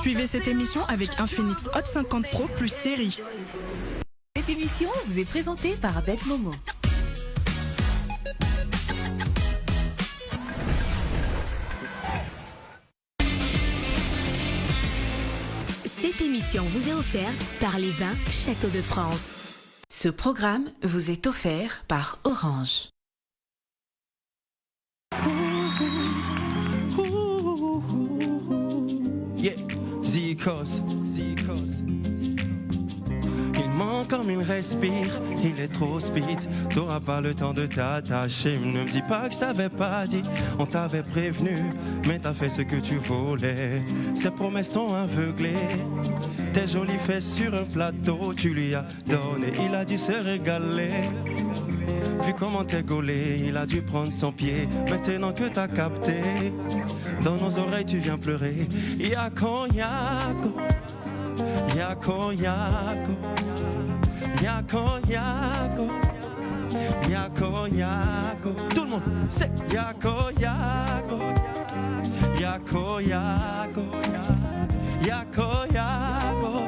Suivez cette émission avec Infinix Hot 50 Pro plus série. Cette émission vous est présentée par Bet Momo. Cette émission vous est offerte par les vins Château de France. Ce programme vous est offert par Orange. Yeah, Zikos. Il ment comme il respire, il est trop speed. T'auras pas le temps de t'attacher. Ne me dis pas que je t'avais pas dit, on t'avait prévenu, mais t'as fait ce que tu voulais. Ces promesses t'ont aveuglé. Tes jolies fesses sur un plateau, tu lui as donné, il a dû se régaler. Vu comment t'es gaulé, il a dû prendre son pied. Maintenant que t'as capté, dans nos oreilles tu viens pleurer. Yako, yako, yako, yako, yako, yako, yako, yako. Tout le monde, c'est yako, yako, yako, yako, yako, yako,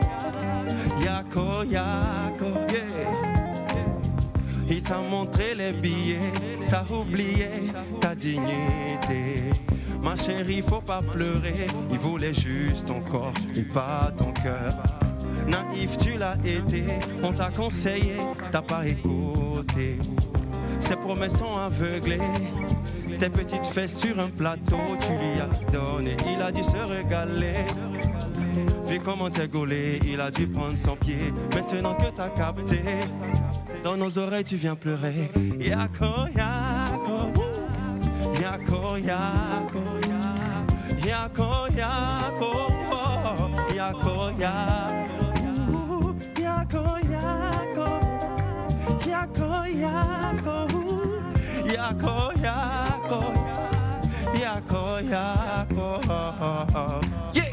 yako, yako, yeah. Il t'a montré les billets, t'as oublié ta dignité. Ma chérie, faut pas pleurer, il voulait juste ton corps et pas ton cœur. Naïf, tu l'as été, on t'a conseillé, t'as pas écouté. Ses promesses t'ont aveuglé, tes petites fesses sur un plateau, tu lui as donné, il a dû se régaler. Vu comment t'es gaulé, il a dû prendre son pied. Maintenant que t'as capté, dans nos oreilles tu viens pleurer. Yako, yako, yako, yako, yako, yako, yako, yako, yako, yako, yako, yako, yako, yako, yako, yeah.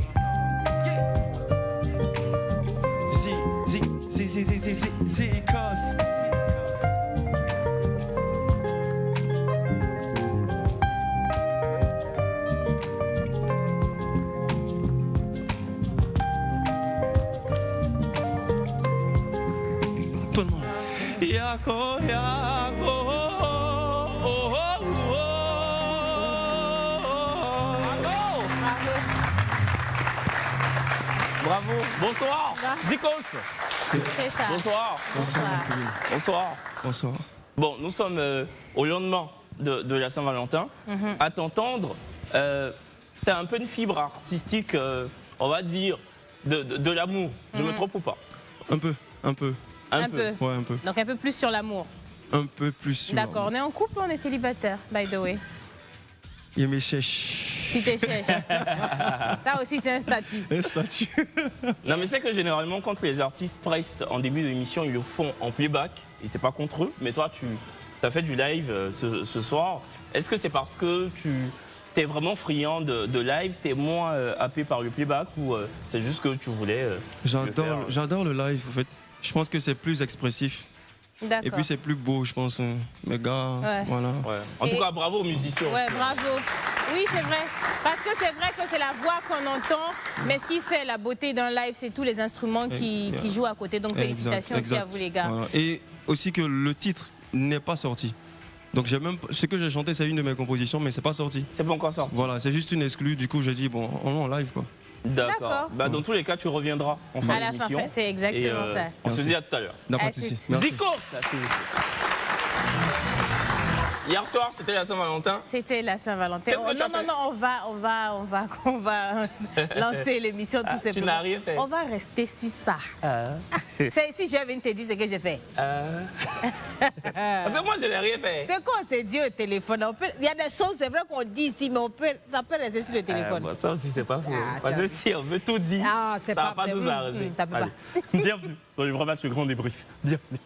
Zikos. Tout le monde. Yako, yako. Bravo. Bonsoir. Zikos. C'est ça. Bonsoir. Bonsoir. Bonsoir. Bon, nous sommes au lendemain de la Saint-Valentin. À t'entendre, t'as un peu une fibre artistique, on va dire, de l'amour. Je me trompe ou pas? Un peu. Un peu. Ouais, un peu. Donc un peu plus sur l'amour. Un peu plus sur. D'accord. On est en couple ou on est célibataire, by the way? Il me cherche. Tu te cherches. Ça aussi, c'est un statut. Un statut. Non, mais c'est que généralement, quand les artistes prestent en début d'émission, ils le font en playback. Et c'est pas contre eux. Mais toi, tu as fait du live ce soir. Est-ce que c'est parce que tu es vraiment friand de live, tu es moins happé par le playback, ou c'est juste que tu voulais J'adore le live, en fait. Je pense que c'est plus expressif. D'accord. Et puis c'est plus beau, je pense. Mes gars, voilà. Ouais. En tout cas, bravo aux musiciens. Ouais, aussi. bravo. Oui, c'est vrai. Parce que c'est vrai que c'est la voix qu'on entend, mais ce qui fait la beauté d'un live, c'est tous les instruments qui jouent à côté. Donc félicitations aussi à vous les gars. Voilà. Et aussi que le titre n'est pas sorti. Donc ce que j'ai chanté, c'est une de mes compositions, mais c'est pas sorti. C'est pas encore sorti. Voilà, c'est juste une exclue. Du coup, j'ai dit bon, en live quoi. D'accord. Bah, dans tous les cas, tu reviendras en fin d'émission. C'est exactement ça. On se dit à tout à l'heure. Non, pas de souci. Merci. Zikos, ça c'est. Hier soir, c'était la Saint-Valentin. C'était la Saint-Valentin. Non, on va lancer l'émission tout simplement. Tu n'as rien fait. On va rester sur ça. Si je viens te dire ce que j'ai fait. Parce que moi, je n'ai rien fait. Ce qu'on s'est dit au téléphone, il y a des choses, c'est vrai qu'on dit ici, mais ça peut rester sur le téléphone. Ça aussi, c'est pas faux. Parce que si on veut tout dire, ça va pas nous arranger. Ça peut pas. Bienvenue dans le vrai match, le grand débrief. Bienvenue.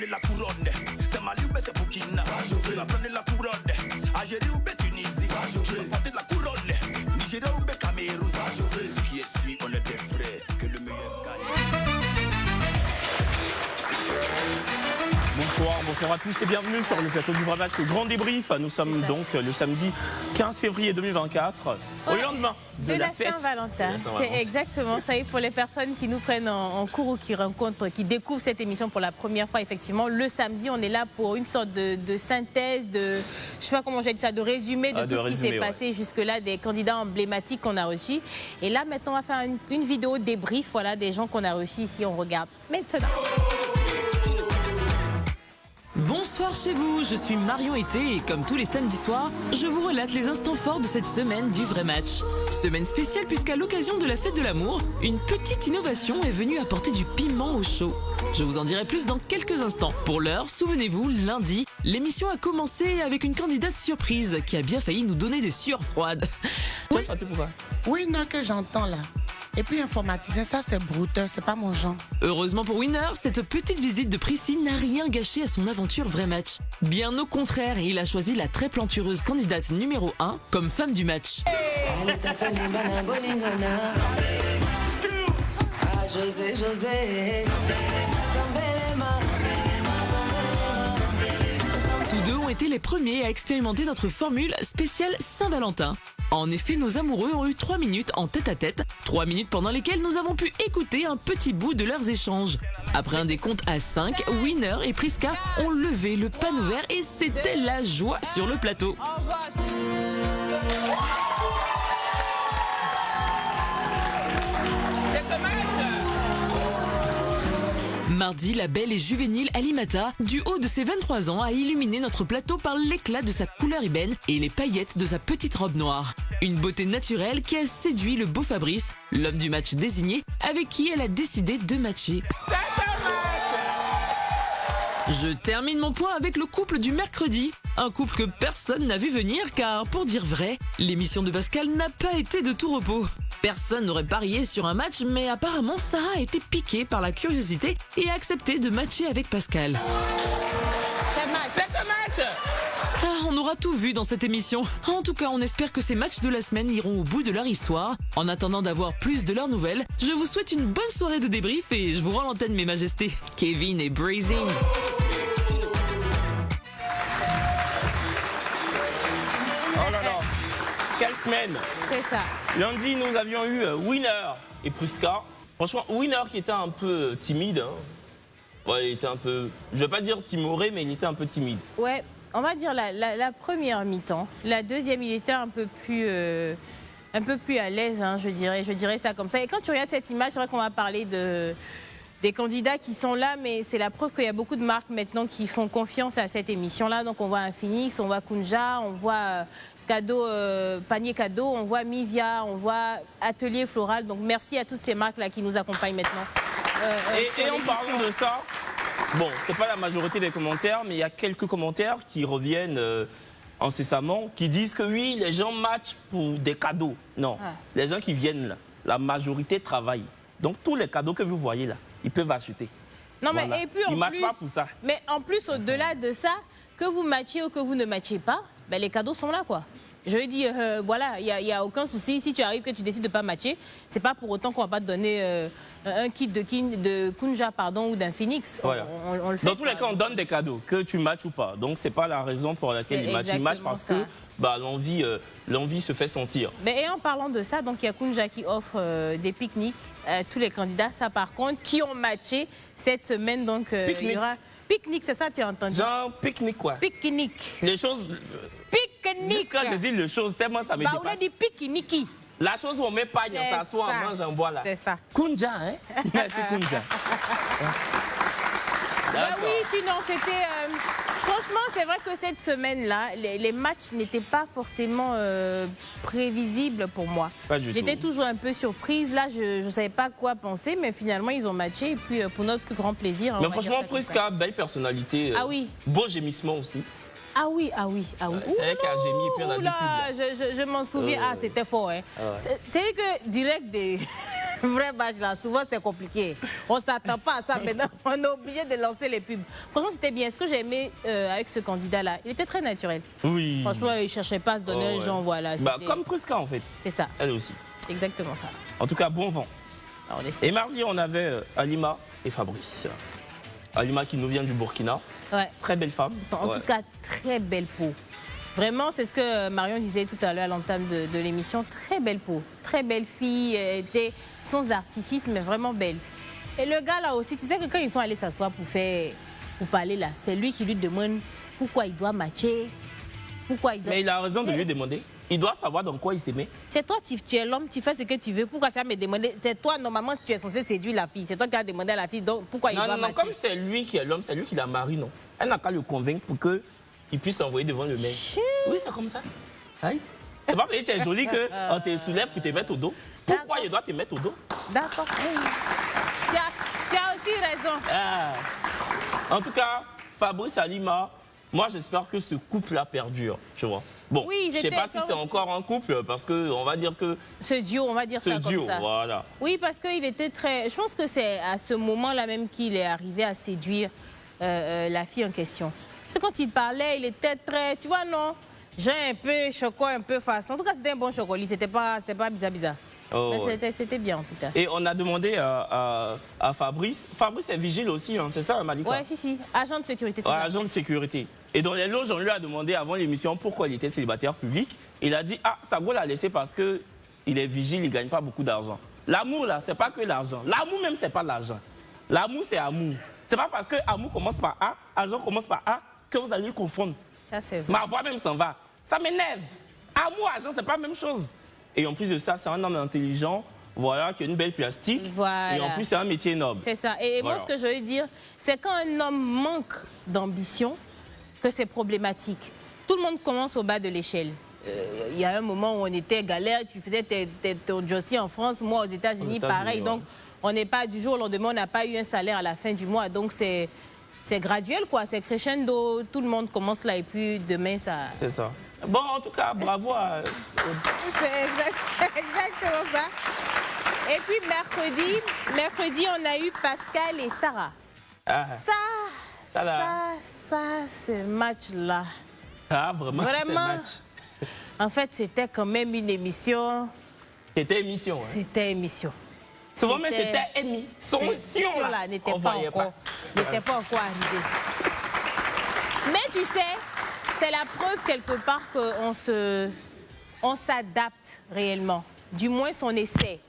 La couronne, c'est Mali ou c'est Burkina. Il va prendre la couronne, Algérie ou Tunisie. Il va porter la couronne, Nigeria ou Cameroun. Ce qui est sûr, on est des frères, que le meilleur gagne. Bonsoir bonsoir à tous et bienvenue sur le plateau du Vrai Match, le grand débrief. Nous sommes donc le samedi 15 février 2024, au lendemain de la fête Saint-Valentin. C'est exactement ça. Et pour les personnes qui nous prennent en cours ou qui rencontrent, qui découvrent cette émission pour la première fois, effectivement, le samedi, on est là pour une sorte de synthèse, je sais pas comment j'ai dit ça, de résumé de tout ce qui s'est passé jusque-là, des candidats emblématiques qu'on a reçus. Et là, maintenant, on va faire une vidéo débrief, voilà, des gens qu'on a reçus ici. On regarde maintenant. Bonsoir chez vous, je suis Marion Été et comme tous les samedis soirs, je vous relate les instants forts de cette semaine du Vrai Match. Semaine spéciale puisqu'à l'occasion de la fête de l'amour, une petite innovation est venue apporter du piment au show. Je vous en dirai plus dans quelques instants. Pour l'heure, souvenez-vous, lundi, l'émission a commencé avec une candidate surprise qui a bien failli nous donner des sueurs froides. Oui, non, que j'entends là. Et puis informaticien, ça c'est brouteux, c'est pas mon genre. Heureusement pour Winner, cette petite visite de Prissy n'a rien gâché à son aventure Vrai Match. Bien au contraire, il a choisi la très plantureuse candidate numéro 1 comme femme du match. Tous deux ont été les premiers à expérimenter notre formule spéciale Saint-Valentin. En effet, nos amoureux ont eu 3 minutes en tête-à-tête, 3 minutes pendant lesquelles nous avons pu écouter un petit bout de leurs échanges. Après un décompte à 5, Winner et Priska ont levé le panneau vert et c'était la joie sur le plateau. Mardi, la belle et juvénile Alimata, du haut de ses 23 ans, a illuminé notre plateau par l'éclat de sa couleur ébène et les paillettes de sa petite robe noire. Une beauté naturelle qui a séduit le beau Fabrice, l'homme du match désigné, avec qui elle a décidé de matcher. Je termine mon point avec le couple du mercredi. Un couple que personne n'a vu venir car, pour dire vrai, l'émission de Pascal n'a pas été de tout repos. Personne n'aurait parié sur un match, mais apparemment Sarah a été piquée par la curiosité et a accepté de matcher avec Pascal. C'est un match. Ah, on aura tout vu dans cette émission. En tout cas, on espère que ces matchs de la semaine iront au bout de leur histoire. En attendant d'avoir plus de leurs nouvelles, je vous souhaite une bonne soirée de débrief et je vous rends l'antenne, mes majestés. Kevin et Brazing. Oh là là, quelle semaine! C'est ça. Lundi, nous avions eu Winner et Priska. Franchement, Winner qui était un peu timide. Hein. Ouais, il était un peu, je vais pas dire timoré, mais il était un peu timide. Ouais, on va dire la première mi-temps. La deuxième, il était un peu plus à l'aise, hein, je dirais ça comme ça. Et quand tu regardes cette image, c'est vrai qu'on va parler des candidats qui sont là, mais c'est la preuve qu'il y a beaucoup de marques maintenant qui font confiance à cette émission-là. Donc on voit un Phoenix, on voit Kunja, on voit Panier Cadeau, on voit Mivia, on voit Atelier Floral. Donc merci à toutes ces marques-là qui nous accompagnent maintenant. Et en parlant de ça, bon, c'est pas la majorité des commentaires, mais il y a quelques commentaires qui reviennent incessamment, qui disent que oui, les gens matchent pour des cadeaux. Non, les gens qui viennent là, la majorité travaille. Donc tous les cadeaux que vous voyez là, ils peuvent acheter. Non, voilà. Mais et puis ils ne matchent pas pour ça. Mais en plus, au-delà de ça, que vous matchiez ou que vous ne matchiez pas, ben, les cadeaux sont là, quoi. Je lui dis, voilà, il n'y a aucun souci. Si tu arrives que tu décides de ne pas matcher, c'est pas pour autant qu'on va pas te donner un kit de Kunja ou d'un Phoenix. Voilà. On le fait. Dans tous les cas, on donne des cadeaux, que tu matches ou pas. Donc, c'est pas la raison pour laquelle ils matchent. Ils matchent parce que l'envie se fait sentir. Mais et en parlant de ça, donc il y a Kunja qui offre des pique-niques à tous les candidats. Ça, par contre, qui ont matché cette semaine. Donc, il y aura pique-nique, c'est ça, tu as entendu? Genre pique-nique, quoi. Pique-nique. Les choses. Pique-nique. Quand je dis les choses, tellement ça me dépasse. On a dit pique-nique. La chose où on met pagne, on s'assoit, on mange, on boit là. C'est ça. Kunja, hein? Merci, Kunja. Bah oui, sinon c'était... franchement, c'est vrai que cette semaine-là, les matchs n'étaient pas forcément prévisibles pour moi. J'étais toujours un peu surprise. Là, je ne savais pas quoi penser, mais finalement, ils ont matché. Et puis, pour notre plus grand plaisir... Mais franchement, Priska, belle personnalité. Ah oui. Beau gémissement aussi. Ah oui. C'est elle qui a gémi et puis on a dit pub. Je m'en souviens. Ah, c'était fort. Hein. C'est que direct des vrais matchs là, souvent c'est compliqué. On ne s'attend pas à ça maintenant. On est obligé de lancer les pubs. Franchement, c'était bien. Ce que j'ai aimé avec ce candidat-là, il était très naturel. Oui. Franchement, il ne cherchait pas à se donner un genre. Voilà, comme Priska en fait. C'est ça. Elle aussi. Exactement ça. En tout cas, bon vent. Et mardi, on avait Alima et Fabrice. Alima qui nous vient du Burkina. Ouais. Très belle femme. En tout cas, très belle peau. Vraiment, c'est ce que Marion disait tout à l'heure à l'entame de l'émission. Très belle peau. Très belle fille. Elle était sans artifice, mais vraiment belle. Et le gars là aussi, tu sais que quand ils sont allés s'asseoir pour parler là, c'est lui qui lui demande pourquoi il doit matcher. Pourquoi il doit... Mais il a raison de lui demander. Il doit savoir dans quoi il s'est mis. C'est toi, tu es l'homme, tu fais ce que tu veux. Pourquoi tu vas me demander? C'est toi, normalement, tu es censé séduire la fille. C'est toi qui as demandé à la fille, donc pourquoi il doit matcher? Comme c'est lui qui est l'homme, c'est lui qui la marie, non. Elle n'a qu'à le convaincre pour qu'il puisse l'envoyer devant le mec. Oui, c'est comme ça. Aïe. C'est pas parce que tu es jolie qu'on te soulève pour te mettre au dos. Pourquoi il doit te mettre au dos? D'accord. Tu as aussi raison. En tout cas, Fabrice Halima, moi j'espère que ce couple-là perdure, tu vois. Bon, oui, je ne sais pas si c'est encore un couple, parce qu'on va dire que... Ce duo, on va dire ça comme ça. Voilà. Oui, parce qu'il était très... Je pense que c'est à ce moment-là même qu'il est arrivé à séduire la fille en question. C'est quand il parlait, il était très... Tu vois, non? J'ai un peu choco, un peu façon. En tout cas, c'était un bon chocolat. C'était pas bizarre. Oh, c'était bien, en tout cas. Et on a demandé à Fabrice. Fabrice est vigile aussi, hein, c'est ça, Malika? Oui, si. Agent de sécurité, c'est ça. Agent de sécurité. Et dans les loges, on lui a demandé avant l'émission pourquoi il était célibataire public. Il a dit, Sago l'a laissé parce qu'il est vigile, il ne gagne pas beaucoup d'argent. L'amour, là, c'est pas que l'argent. L'amour même, c'est pas l'argent. L'amour, c'est amour. C'est pas parce que amour commence par A, argent commence par A, que vous allez confondre. Ça, c'est vrai. Ma voix même s'en va. Ça m'énerve. Amour, argent, c'est pas la même chose. Et en plus de ça, c'est un homme intelligent, voilà, qui a une belle plastique. Voilà. Et en plus, c'est un métier noble. C'est ça. Et voilà. Moi, ce que je veux dire, c'est quand un homme manque d'ambition, que c'est problématique. Tout le monde commence au bas de l'échelle. Il y a un moment où on était galère, tu faisais ton Jossi en France, moi aux États-Unis, pareil. Ouais. Donc, on n'est pas du jour au lendemain, on n'a pas eu un salaire à la fin du mois. Donc, c'est graduel, quoi. C'est crescendo. Tout le monde commence là et puis demain, ça... C'est ça. Bon, en tout cas, bravo à... C'est exactement ça. Et puis, mercredi, on a eu Pascal et Sarah. Ce match-là. Vraiment. Match. En fait, c'était quand même une émission. C'était émission. Ouais. C'était émission. Souvent, mais c'était émission. Là n'était pas encore arrivée. Mais tu sais, c'est la preuve quelque part qu'on s'adapte réellement. Du moins, on essaie.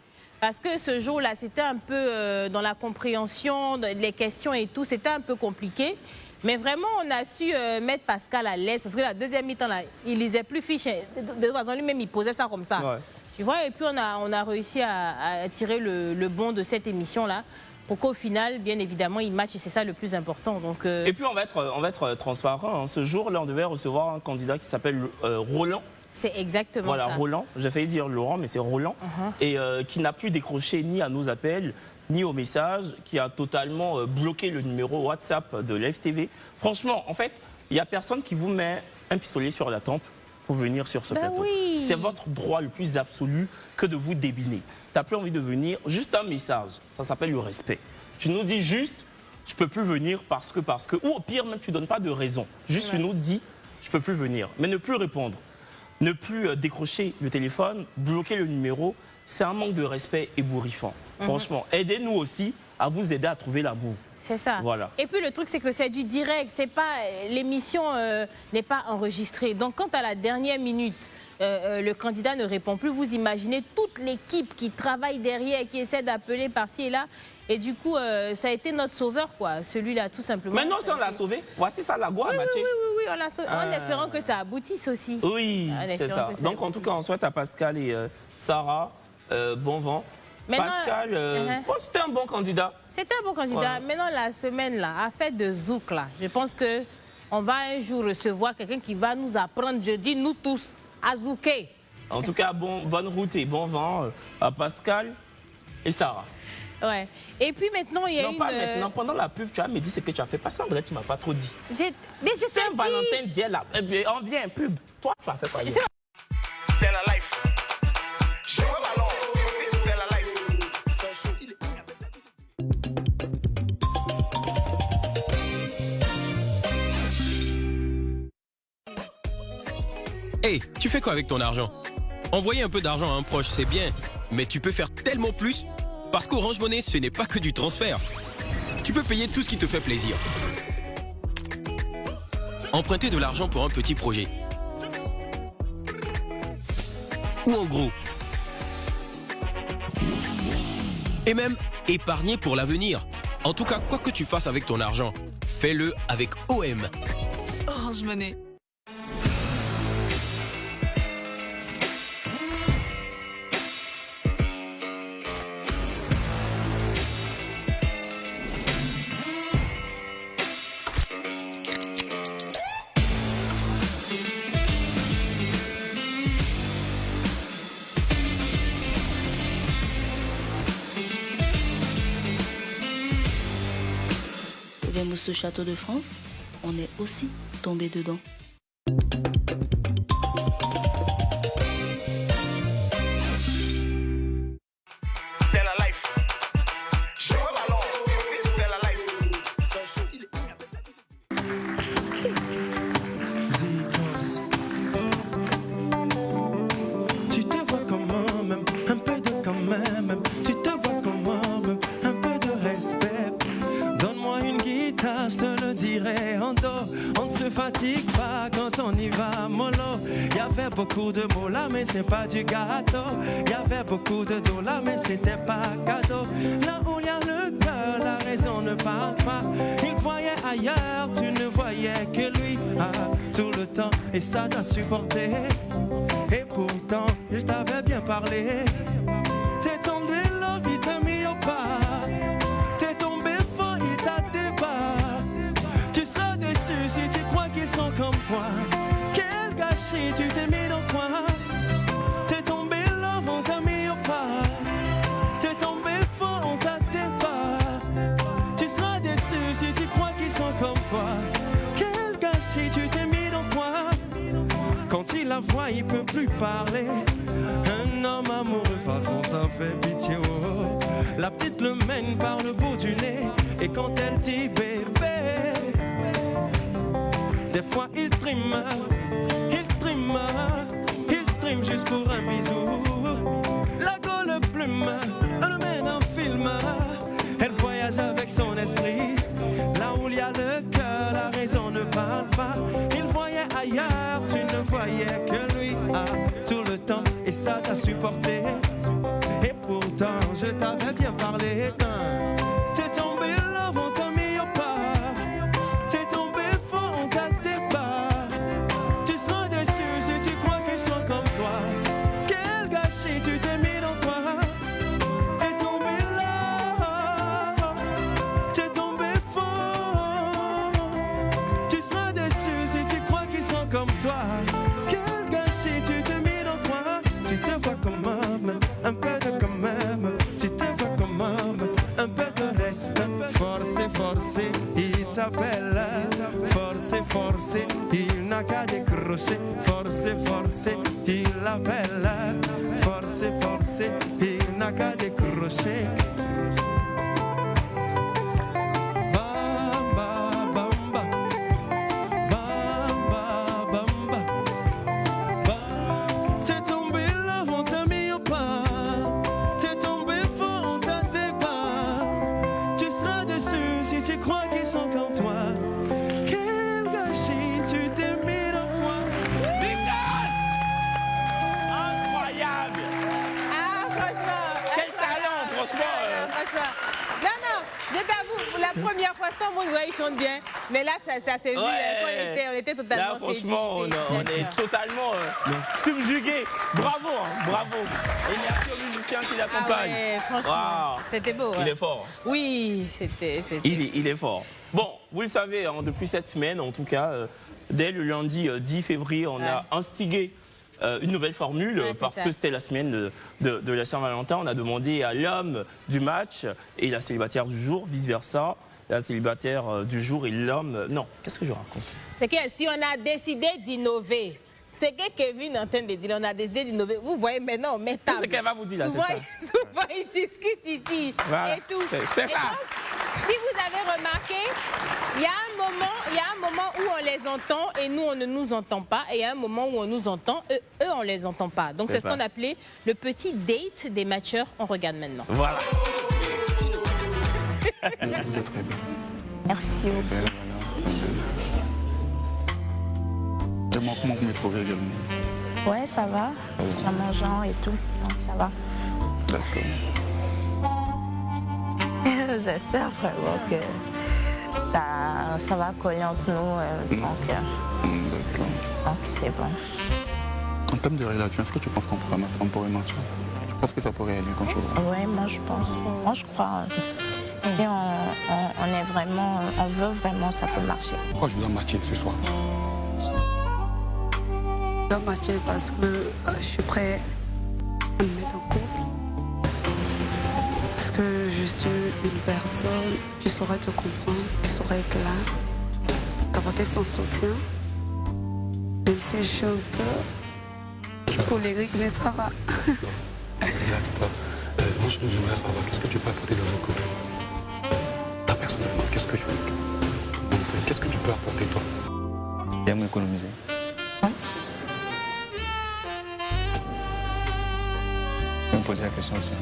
Parce que ce jour-là, c'était un peu dans la compréhension, les questions et tout, c'était un peu compliqué. Mais vraiment, on a su mettre Pascal à l'aise. Parce que la deuxième mi-temps, là, il lisait plus fiche. De toute façon, lui-même, il posait ça comme ça. Ouais. Tu vois, et puis on a réussi à tirer le bon de cette émission-là. Pour qu'au final, bien évidemment, il match et c'est ça le plus important. Donc, Et puis, on va être transparent. Hein. Ce jour-là, on devait recevoir un candidat qui s'appelle Roland. C'est exactement ça. Voilà, Roland. J'ai failli dire Laurent, mais c'est Roland. Et qui n'a pu décrocher ni à nos appels, ni aux messages, qui a totalement bloqué le numéro WhatsApp de l'FTV. Franchement, en fait, il n'y a personne qui vous met un pistolet sur la tempe pour venir sur ce plateau. Oui. C'est votre droit le plus absolu que de vous débiner. Tu n'as plus envie de venir, juste un message. Ça s'appelle le respect. Tu nous dis juste, je ne peux plus venir parce que... Ou au pire, même, tu ne donnes pas de raison. Juste, tu nous dis, je ne peux plus venir. Mais ne plus répondre. Ne plus décrocher le téléphone, bloquer le numéro, c'est un manque de respect ébouriffant. Franchement, aidez-nous aussi à vous aider à trouver la boue. C'est ça. Voilà. Et puis le truc, c'est que c'est du direct. C'est pas l'émission n'est pas enregistrée. Donc quand à la dernière minute, le candidat ne répond plus, vous imaginez toute l'équipe qui travaille derrière, qui essaie d'appeler par-ci et là. Et du coup, ça a été notre sauveur, quoi. Celui-là, tout simplement. Mais non, si on l'a sauvé. Voici ça, la goût à matcher. Oui, on l'a sauvé. En espérant que ça aboutisse aussi. Oui, c'est ça. Donc, en tout cas, on souhaite à Pascal et Sarah bon vent. Maintenant, Pascal, c'était un bon candidat. C'était un bon candidat. Ouais. Maintenant, la semaine, là, affaire de Zouk, là, je pense qu'on va un jour recevoir quelqu'un qui va nous apprendre, je dis, nous tous, à zouker. En tout cas, bonne route et bon vent à Pascal et Sarah. Ouais. Et puis maintenant, il y a Non, pas maintenant. Pendant la pub, tu as me dit ce que tu as fait. Pas ça, en vrai, tu ne m'as pas trop dit. Mais je t'ai dit. Valentin disait là, on vient pub. Toi, tu as fait quoi? C'est la life. Je vois ballon. C'est la life. Hey, tu fais quoi avec ton argent? Envoyer un peu d'argent à un proche, c'est bien. Mais tu peux faire tellement plus. Parce qu'Orange Money, ce n'est pas que du transfert. Tu peux payer tout ce qui te fait plaisir. emprunter de l'argent pour un petit projet. Ou en gros. Et même épargner pour l'avenir. En tout cas, quoi que tu fasses avec ton argent, fais-le avec OM. Orange Money. Ce château de France, on est aussi tombé dedans. C'est la life. Je ballon. C'est la life. Tu te vois comment même, un peu de quand même. Tu te vois comment même, un peu de respect. Donne-moi une guitare, je te le dirai en dos. On ne se fatigue pas quand on y va mollo. Y avait beaucoup de mots là, mais c'est pas du gâteau. Y avait beaucoup de dos là, mais c'était pas cadeau. Là où y a le cœur, la raison ne parle pas. Il voyait ailleurs, tu ne voyais que lui. Ah, tout le temps, et ça t'a supporté. Et pourtant, je t'avais bien parlé. T'es tombé là, il t'a mis au pas. T'es tombé fort, il t'a débat. Tu seras déçu si tu crois qu'ils sont comme toi. Quel gâchis, tu t'es mis dans quoi. T'es tombé là, on t'a mis au pas. T'es tombé fort, on t'a débat. Tu seras déçu si tu crois qu'ils sont comme toi. Quel gâchis, tu t'es mis dans quoi. Quand il la voit, il peut plus parler. Un homme amoureux, façon ça fait pitié. Oh. La petite le mène par le bout du nez. Et quand elle dit bébé, des fois il trime juste pour un bisou. La gaule plume, elle le mène en film. Elle voyage avec son esprit. Là où il y a le cœur, la raison ne parle pas. Il voyait ailleurs, tu ne voyais que lui. Ah, tout le temps, et ça t'a supporté. Et pourtant, je t'avais bien parlé. T'es tombé là, on t'a mis au pas. T'es tombé fort, on t'a débat. Tu seras déçu si tu crois qu'ils sont comme toi. Quel gâchis, tu t'es mis dans quoi. T'es tombé là, t'es tombé fort. Tu seras déçu si tu crois qu'ils sont comme toi. Quel gâchis, tu t'es mis dans quoi. Tu te vois comme homme, un peu de quand même. Tu te vois comme homme, un peu de respect. Forcé, il t'appelle. Forcé, il n'a qu'à décrocher. Forcé, il l'appelle. Forcé, il n'a qu'à décrocher. T'es tombé là, on t'a mis au pas. T'es tombé fort, on t'a débat. Tu seras déçu si tu crois qu'ils sont comme toi. Quel gâchis, tu t'es mis dans quoi. Incroyable. Ah, franchement. Quel talent, franchement. Non, je t'avoue, pour la première fois, sans moi, ouais, il chante bien. Mais là, ça s'est vu. Ouais. On était totalement Là, franchement, séduits. on est totalement subjugués. Bravo, hein, bravo. Et merci aux musiciens qui l'accompagnent. Ah ouais, franchement, c'était beau. Il est fort. Oui, c'était. Il est fort. Bon, vous le savez, hein, depuis cette semaine, en tout cas, dès le lundi 10 février, on a instigé une nouvelle formule parce que c'était la semaine de la Saint-Valentin. On a demandé à l'homme du match et la célibataire du jour, vice-versa. La célibataire du jour et l'homme... Non, qu'est-ce que je raconte? C'est que si on a décidé d'innover, c'est que Kevin est en train de dire, on a décidé d'innover. Vous voyez maintenant, on met table. C'est ce qu'elle va vous dire là, c'est ça. Souvent, ils discutent ici Voilà. et tout. C'est ça. Si vous avez remarqué, il y a un moment où on les entend et nous, on ne nous entend pas. Et il y a un moment où on nous entend, eux, on ne les entend pas. Donc, c'est ce qu'on appelait le petit date des matcheurs. On regarde maintenant. Voilà. Vous êtes très belle. Merci. Belle, voilà. Actuellement, comment vous me trouvez également? Ouais, ça va. J'ai mangeant et tout, donc ça va. D'accord. J'espère vraiment que ça va coller entre nous. Donc c'est bon. En termes de relation, est-ce que tu penses qu'on pourrait matcher? Tu penses que ça pourrait aller comme chose? Ouais, moi je pense. Moi je crois. Si on est vraiment, on veut vraiment, ça peut marcher. Pourquoi je dois matcher ce soir? Je dois matcher parce que je suis prêt à me mettre en couple. Parce que je suis une personne qui saurait te comprendre, qui saurait être là, t'apporter son soutien. Même si je suis un peu colérique, mais ça va. Relax-toi. Moi, j'aimerais savoir qu'est-ce que tu peux apporter dans un couple. Toi, personnellement, qu'est-ce que tu peux apporter, toi? J'aime économiser. Je vais me poser la question aussi.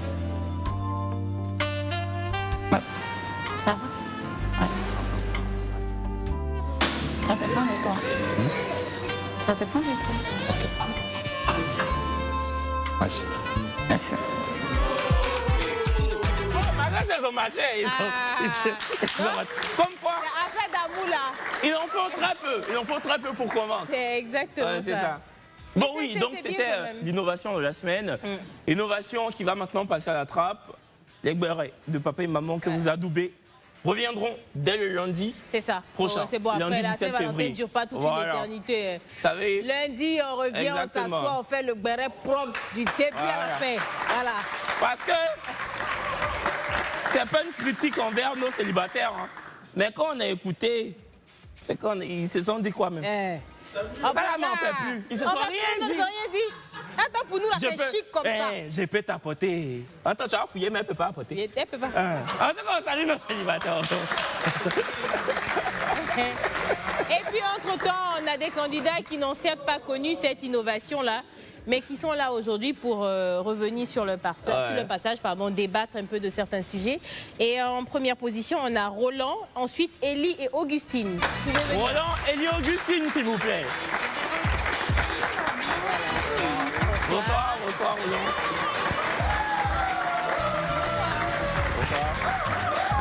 Ça va? Ouais. Ça dépend de toi. Ça dépend de toi. Match. Merci. Ils ont matché. Comme quoi? Affaire d'amour là. Il en faut très peu pour convaincre. C'est exactement ça. Bon oui, donc c'était l'innovation de la semaine. Innovation qui va maintenant passer à la trappe. Les bérets de papa et maman que vous adoubez reviendront dès le lundi. C'est ça. Prochain. C'est bon, après lundi la 17 Saint-Valentin février. ne dure pas toute une éternité. Vous savez, lundi, on revient, exactement. on s'assoit, on fait le béret propre du début à la fin. Voilà. Parce que c'est pas une critique envers nos célibataires. Hein. Mais quand on a écouté, c'est quand ils se sont dit quoi même? Ça là, n'en fait plus. Ils se sont rien dit. Attends, pour nous, là, c'est chic comme ça. Je peux t'apporter. Attends, tu as fouillé, mais elle ne peut pas apporter. Elle peut pas. En tout cas, on salue nos célibataires. Et puis, entre-temps, on a des candidats qui n'ont certes pas connu cette innovation-là, mais qui sont là aujourd'hui pour revenir sur le passage, débattre un peu de certains sujets. Et en première position, on a Roland, ensuite Élie et Augustine. Roland, Élie, Augustine, s'il vous plaît. Bonsoir, bonsoir Roland.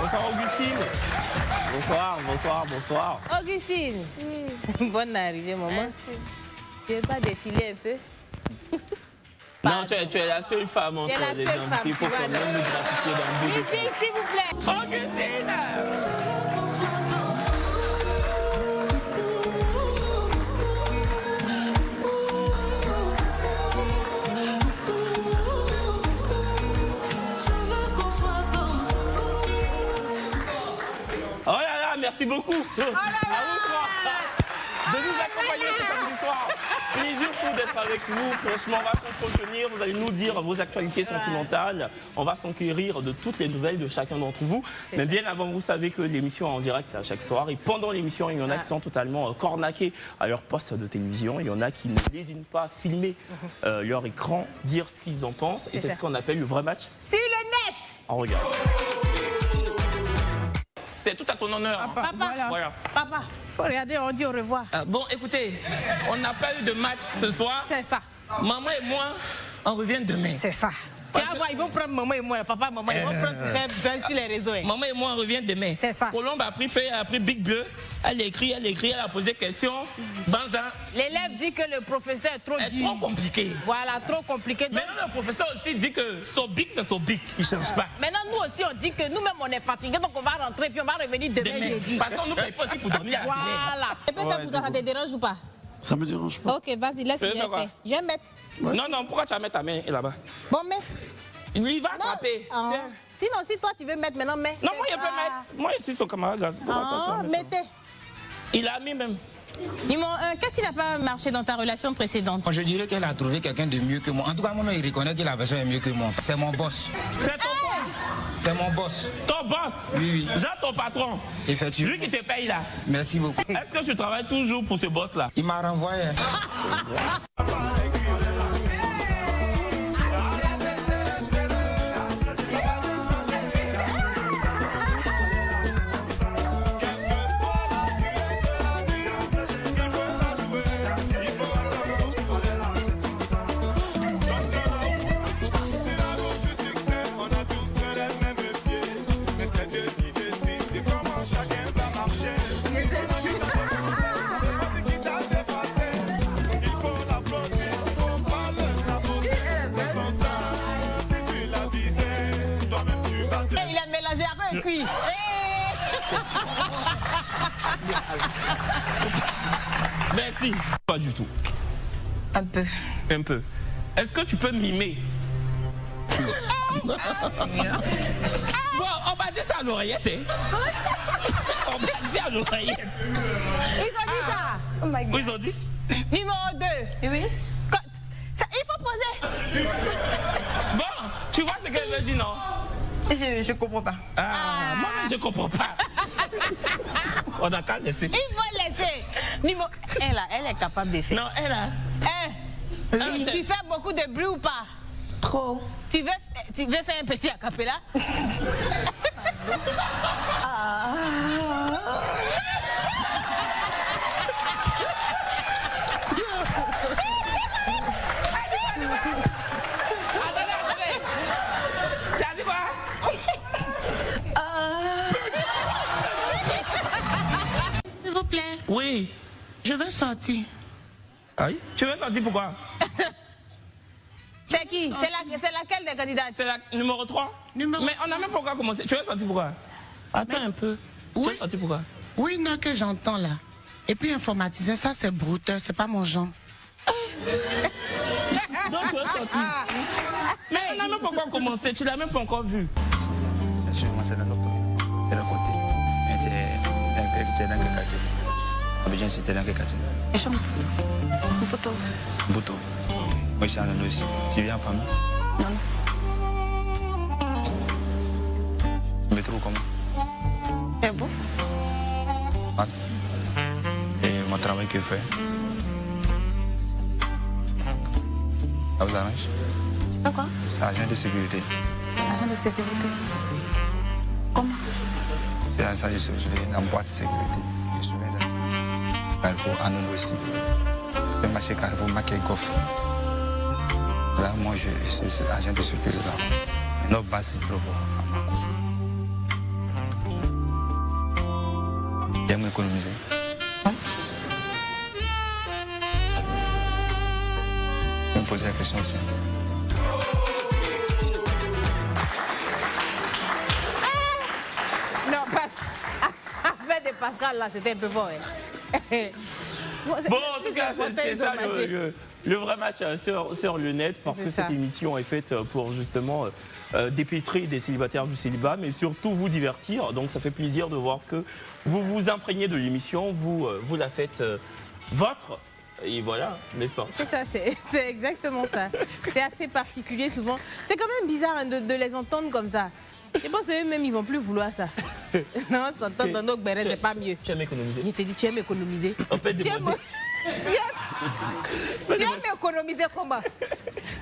Bonsoir Augustine. Bonsoir. Augustine, bonne arrivée, maman. Tu veux pas défiler un peu? Non, tu es la seule femme entre les gens. Il faut quand même nous gratifier d'un bout de Musique, s'il vous plaît. Augustine! Oh là là, merci beaucoup. À vous trois de nous accompagner ce samedi soir. Plaisir pour d'être avec nous. Franchement, on va s'entretenir. Vous allez nous dire vos actualités sentimentales. On va s'enquérir de toutes les nouvelles de chacun d'entre vous. Mais bien avant, vous savez que l'émission est en direct à chaque soir. Et pendant l'émission, il y en a qui sont totalement cornaqués à leur poste de télévision. Il y en a qui n'hésitent pas à filmer leur écran, dire ce qu'ils en pensent. Et c'est ce qu'on appelle le vrai match. Sur le net. On regarde. C'est tout à ton honneur. Papa, voilà. Papa, faut regarder, on dit au revoir. Bon, écoutez, on n'a pas eu de match ce soir. C'est ça. Maman et moi, on revient demain. C'est ça. Tiens, ils vont prendre maman et moi, papa, maman, ils vont prendre faire buzz sur les réseaux. Maman et moi, on revient demain. C'est ça. Colombe a pris Big Bleu. Elle écrit, elle a posé question. Banza. L'élève dit que le professeur est trop dur. Trop compliqué. Voilà, trop compliqué. Donc... Maintenant, le professeur aussi dit que son bic, c'est son bic. Il ne change pas. Maintenant, nous aussi, on dit que nous-mêmes, on est fatigués, donc on va rentrer, puis on va revenir demain jeudi. Parce qu'on nous paye pas aussi pour dormir à la Voilà. Et puis, ça te dérange ou pas? Ça me dérange pas. Ok, vas-y, laisse bien faire. Je vais mettre. Non, pourquoi tu vas mettre ta main là-bas? Bon, mais... Il va attraper. Sinon, si toi, tu veux mettre maintenant, mets. Non, moi, je peux mettre. Moi, ici, son camarade. Mettez. Il a mis même. Dis-moi, qu'est-ce qui n'a pas marché dans ta relation précédente? Je dirais qu'elle a trouvé quelqu'un de mieux que moi. En tout cas, moi, il reconnaît que la personne est mieux que moi. C'est mon boss. C'est ton quoi? C'est mon boss. Ton boss? Oui. Jean, ton patron? Effectivement. Lui qui te paye là? Merci beaucoup. Est-ce que tu travailles toujours pour ce boss-là? Il m'a renvoyé. Merci. Merci. Pas du tout. Un peu. Un peu. Est-ce que tu peux mimer? Bon, on m'a dit ça à l'oreillette, hein? On m'a dit à l'oreillette. Ils ont dit ça. Oh my God. Ils ont dit? Numéro 2. Oui. Il faut poser. Bon, tu vois ce qu'elle veut dire, non? Je comprends pas. Ah, moi, je comprends pas. On a qu'à laisser. Il faut laisser. Elle est capable de faire. Non, elle a. Tu fais beaucoup de bruit ou pas? Trop. Tu veux faire un petit acapella? Attendez. Tu as dit quoi? S'il vous plaît. Oui. Je veux sortir. Aïe. Tu veux sortir pourquoi? C'est qui? C'est laquelle des candidats? C'est la numéro 3. Mais on n'a même pas encore commencé. Tu veux sortir pourquoi? Attends un peu. Oui. Tu veux sortir pourquoi? Oui, non, que j'entends là. Et puis informatiser, ça c'est brutal, c'est pas mon genre. Donc tu veux sortir? Mais on n'a même pas encore commencé. Tu l'as même pas encore vu. Je suis commencé dans le côté. Mais tu es dans quel quartier? Abidjan, c'était dans quel quartier? Bouto. Bouto. Moi, je suis en Londres aussi. Tu viens en famille? Non. Tu me trouves comment? C'est beau. Ah. Et mon travail que je fais? Ça vous arrange? Tu fais quoi? C'est agent de sécurité. Agent de sécurité. Comment? C'est agent de sécurité, en boîte de sécurité. Je suis là. Carrefour, à Londres aussi. Je fais marcher Carrefour, marquer Goff. Là, moi, je suis agent de sécurité là. Mais notre base, c'est trop beau. J'aime économiser. Oui. Je vais me poser la question aussi. Non, avec des Pascal là, c'était un peu fort. Bon, en tout cas, c'est ça le vrai match sur le net, parce que cette émission est faite pour justement dépêtrer des célibataires du célibat, mais surtout vous divertir. Donc ça fait plaisir de voir que vous vous imprégnez de l'émission, vous la faites vôtre. Et voilà, n'est-ce pas? C'est ça, c'est exactement ça. C'est assez particulier souvent. C'est quand même bizarre hein, de les entendre comme ça. Je pense qu'eux-mêmes, ils vont plus vouloir ça. Non, s'entendre dans nos bérets, c'est pas mieux. Tu aimes économiser? Je t'ai dit, tu aimes économiser. On peut Tu aimes économiser comment?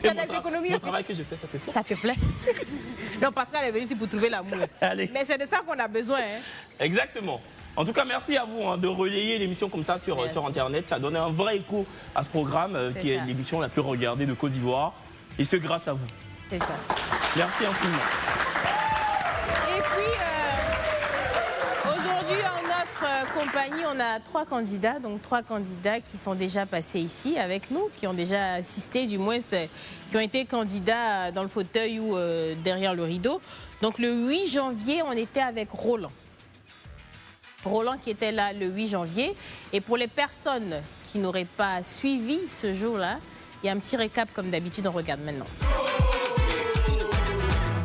Tu as des économies? Le travail que je fais, ça te plaît? Ça te plaît? Non, Pascal est venu ici pour trouver l'amour. Mais c'est de ça qu'on a besoin. Hein. Exactement. En tout cas, merci à vous de relayer l'émission comme ça sur Internet. Ça a donné un vrai écho à ce programme qui est l'émission la plus regardée de Côte d'Ivoire. Et ce, grâce à vous. C'est ça. Merci infiniment. Et puis, aujourd'hui, en notre compagnie, on a 3 candidats. Donc, 3 candidats qui sont déjà passés ici avec nous, qui ont déjà assisté, du moins, qui ont été candidats dans le fauteuil ou derrière le rideau. Donc, le 8 janvier, on était avec Roland. Roland qui était là le 8 janvier. Et pour les personnes qui n'auraient pas suivi ce jour-là, il y a un petit récap comme d'habitude, on regarde maintenant.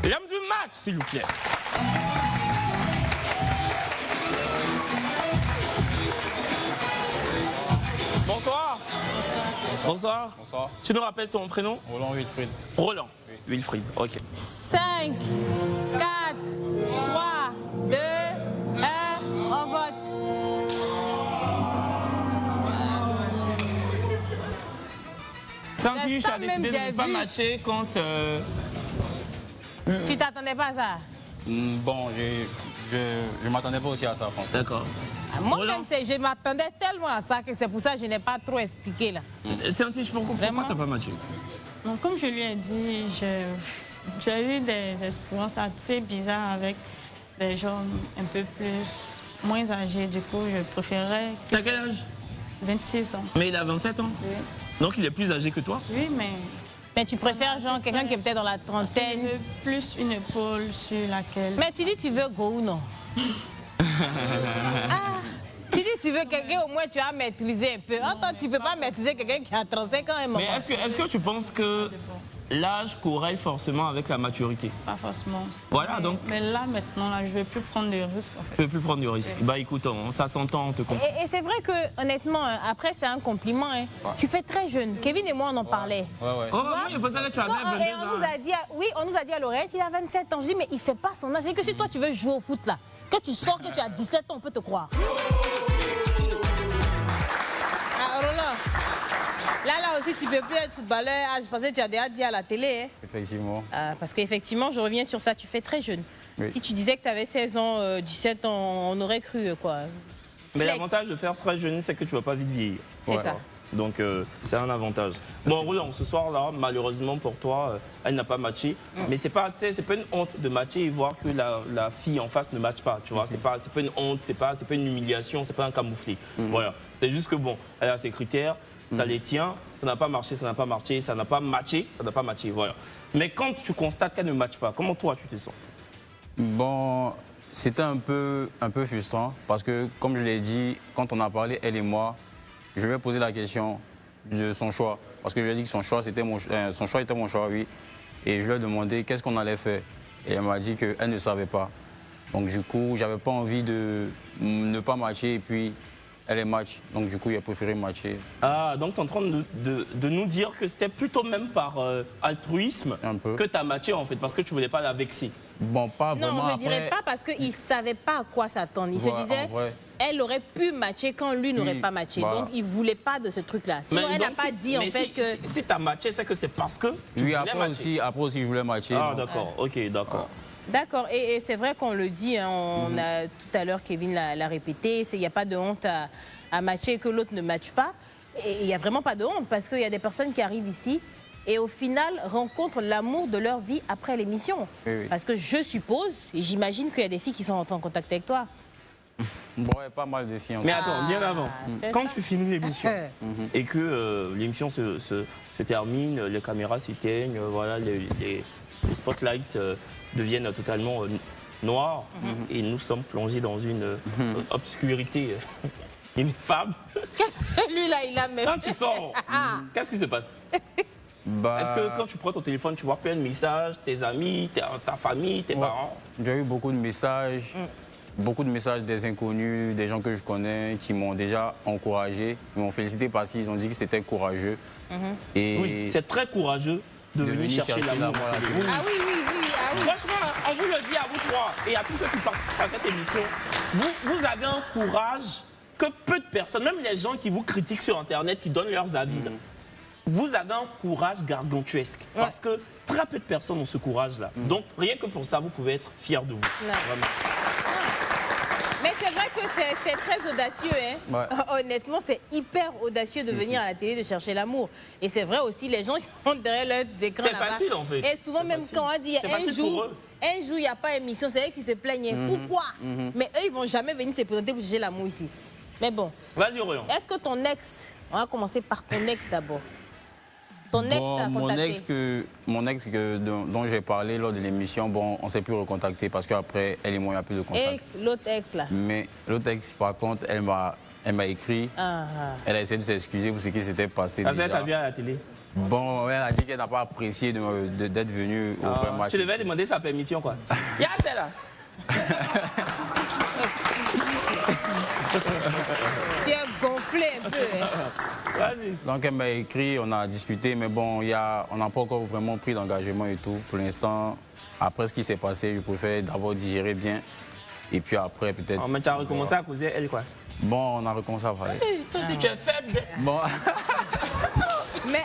L'homme du match, s'il vous plaît. Bonsoir. Bonsoir. Bonsoir. Tu nous rappelles ton prénom? Roland Wilfried. Roland Wilfried, ok. 5, 4, 3, 2, 1, on vote. Santi, tu as décidé de ne pas matcher quand... Tu t'attendais pas à ça? Bon, je m'attendais pas aussi à ça, franchement. D'accord. Moi-même, je m'attendais tellement à ça que c'est pour ça que je n'ai pas trop expliqué là. Santi, je peux comprendre pourquoi tu n'as pas matché. Donc, comme je lui ai dit, j'ai eu des expériences assez bizarres avec des gens un peu moins âgés. Du coup, je préférais... T'as quel âge? 26 ans. Mais il a 27 ans? Oui. Donc il est plus âgé que toi? Oui, mais Mais tu préfères genre quelqu'un qui est peut-être dans la trentaine? Je veux plus une épaule sur laquelle... Mais tu dis tu veux go ou non? Tu dis tu veux quelqu'un au moins tu as maîtrisé un peu. Attends, tu peux pas maîtriser quelqu'un qui a 35 ans et moment. Mais est-ce que tu penses que l'âge corrèle forcément avec la maturité? Pas forcément. Voilà, donc... Mais là, maintenant, là, je ne vais plus prendre de risques. En fait. Tu ne veux plus prendre de risques. Bah écoute, ça s'entend, on te comprend. Et c'est vrai que, honnêtement, après, c'est un compliment. Hein. Ouais. Tu fais très jeune. Kevin et moi, on en parlait. Ouais. Oh, moi, je pensais que tu avais 22 ans. Oui, on nous a dit à l'oreille, il a 27 ans. Je dis, mais il ne fait pas son âge. Et que si toi, tu veux jouer au foot, là, que tu sors, que tu as 17 ans, on peut te croire. Ah, Roland. Là aussi, tu ne peux plus être footballeur. Ah, je pensais que tu as déjà dit à la télé. Hein. Effectivement. Parce qu'effectivement, je reviens sur ça, tu fais très jeune. Oui. Si tu disais que tu avais 16 ans, 17 ans, on aurait cru, quoi. Mais l'avantage de faire très jeune, c'est que tu ne vas pas vite vieillir. C'est ça. Donc, c'est un avantage. Bon, Roland, ce soir-là, malheureusement pour toi, elle n'a pas matché. Mais c'est pas une honte de matcher et voir que la fille en face ne matche pas. Tu vois, c'est pas une honte, c'est pas une humiliation, c'est pas un camouflet. Voilà. C'est juste que bon, elle a ses critères. T'as les tiens, ça n'a pas marché, ça n'a pas marché, ça n'a pas matché, ça n'a pas matché, voilà. Mais quand tu constates qu'elle ne matche pas, comment toi tu te sens? Bon, c'était un peu frustrant parce que, comme je l'ai dit, quand on a parlé, elle et moi, je lui ai posé la question de son choix. Parce que je lui ai dit que son choix était mon choix, oui. Et je lui ai demandé qu'est-ce qu'on allait faire. Et elle m'a dit qu'elle ne savait pas. Donc du coup, j'avais pas envie de ne pas matcher et puis... Elle est match, donc du coup, il a préféré matcher. Ah, donc tu es en train de nous dire que c'était plutôt même par altruisme que tu as matché, en fait, parce que tu voulais pas la vexer. Bon, pas vraiment. Non, je ne dirais pas parce qu'il ne savait pas à quoi s'attendre. Il se disait, elle aurait pu matcher quand lui n'aurait pas matché. Voilà. Donc, il ne voulait pas de ce truc-là. Sinon, elle n'a pas dit, en fait, que... Si tu as matché, c'est que c'est parce que tu voulais matcher. Après aussi, je voulais matcher. Ah, d'accord, ok, d'accord. D'accord, et c'est vrai qu'on le dit, hein, on a tout à l'heure, Kevin l'a répété, il n'y a pas de honte à matcher que l'autre ne matche pas. Et il n'y a vraiment pas de honte parce qu'il y a des personnes qui arrivent ici et au final rencontrent l'amour de leur vie après l'émission. Oui. Parce que je suppose, et j'imagine qu'il y a des filles qui sont en contact avec toi. Bon, il y a pas mal de filles. Mais attends, bien avant, quand tu finis l'émission et que l'émission se termine, les caméras s'éteignent, voilà, les spotlights deviennent totalement noirs et nous sommes plongés dans une obscurité ineffable. Qu'est-ce que lui-là, il a même... Quand tu sors, qu'est-ce qui se passe? Est-ce que quand tu prends ton téléphone, tu vois plein de messages, tes amis, ta famille, tes parents? J'ai eu beaucoup de messages. Beaucoup de messages des inconnus, des gens que je connais qui m'ont déjà encouragé, ils m'ont félicité parce qu'ils ont dit que c'était courageux. Et oui, c'est très courageux de venir chercher l'amour. Ah oui. Franchement, on vous le dit à vous trois et à tous ceux qui participent à cette émission, vous avez un courage que peu de personnes, même les gens qui vous critiquent sur Internet, qui donnent leurs avis, là, vous avez un courage gargantuesque. Parce que très peu de personnes ont ce courage-là. Donc, rien que pour ça, vous pouvez être fiers de vous. Vraiment. Mais c'est vrai que c'est très audacieux. Hein. Honnêtement, c'est hyper audacieux de venir à la télé, de chercher l'amour. Et c'est vrai aussi, les gens qui sont derrière leurs écrans là-bas. C'est facile, en fait. Et souvent, même quand on dit un jour, il n'y a pas d'émission, c'est eux qui se plaignent. Pourquoi? Mais eux, ils ne vont jamais venir se présenter pour chercher l'amour ici. Mais bon. Vas-y, Roland. Est-ce que ton ex, on va commencer par ton ex d'abord. Ton ex t'a contacté? Mon ex dont j'ai parlé lors de l'émission, bon, on ne s'est plus recontacté parce qu'après, elle et moi, il n'y a plus de contact. Et l'autre ex, là? Mais l'autre ex, par contre, elle m'a écrit. Elle a essayé de s'excuser pour ce qui s'était passé. Elle t'a vu à la télé? Bon, elle a dit qu'elle n'a pas apprécié d'être venue au vrai match. Tu devais demander sa permission, quoi. Y'a celle-là. Tu es gonflé un peu. Hein. Vas-y. Donc elle m'a écrit, on a discuté, mais bon, on n'a pas encore vraiment pris d'engagement et tout. Pour l'instant, après ce qui s'est passé, je préfère d'abord digérer bien. Et puis après, peut-être... Oh, mais tu as recommencé à causer elle, quoi? Bon, on a recommencé à parler. Hey, toi aussi, tu es faible. Bon. Mais...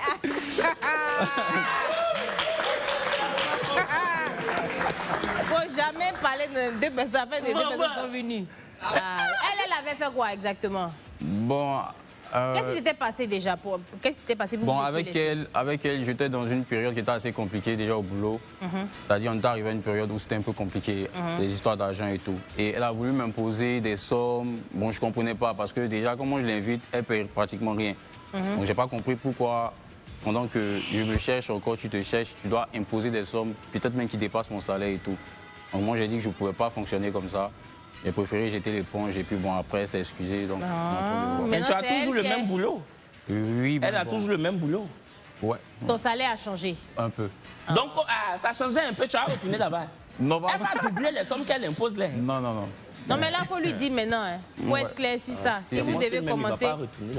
Faut jamais parler de deux personnes, des deux personnes sont venues. Elle avait fait quoi exactement? Bon... Qu'est-ce qui s'était passé déjà? Qu'est-ce qui s'était passé pour Bon, vous avec elle, j'étais dans une période qui était assez compliquée déjà au boulot. C'est-à-dire, on est arrivé à une période où c'était un peu compliqué, les histoires d'argent et tout. Et elle a voulu m'imposer des sommes. Bon, je ne comprenais pas parce que déjà, comment je l'invite, elle paye pratiquement rien. Donc, je n'ai pas compris pourquoi pendant que je me cherche encore, tu te cherches, tu dois imposer des sommes, peut-être même qui dépassent mon salaire et tout. Donc moi, j'ai dit que je ne pouvais pas fonctionner comme ça. J'ai préféré jeter l'éponge et puis bon, après, c'est excusé. Donc, mais tu as toujours le même boulot. Oui, elle a toujours le même boulot. Ouais. Ton salaire a changé. Un peu. Donc, ça changeait un peu, tu as retourné là-bas. Non, elle va doubler les sommes qu'elle impose là. Non. Non, mais là, il faut lui dire maintenant. Il faut être clair sur ça. Si vous devez commencer.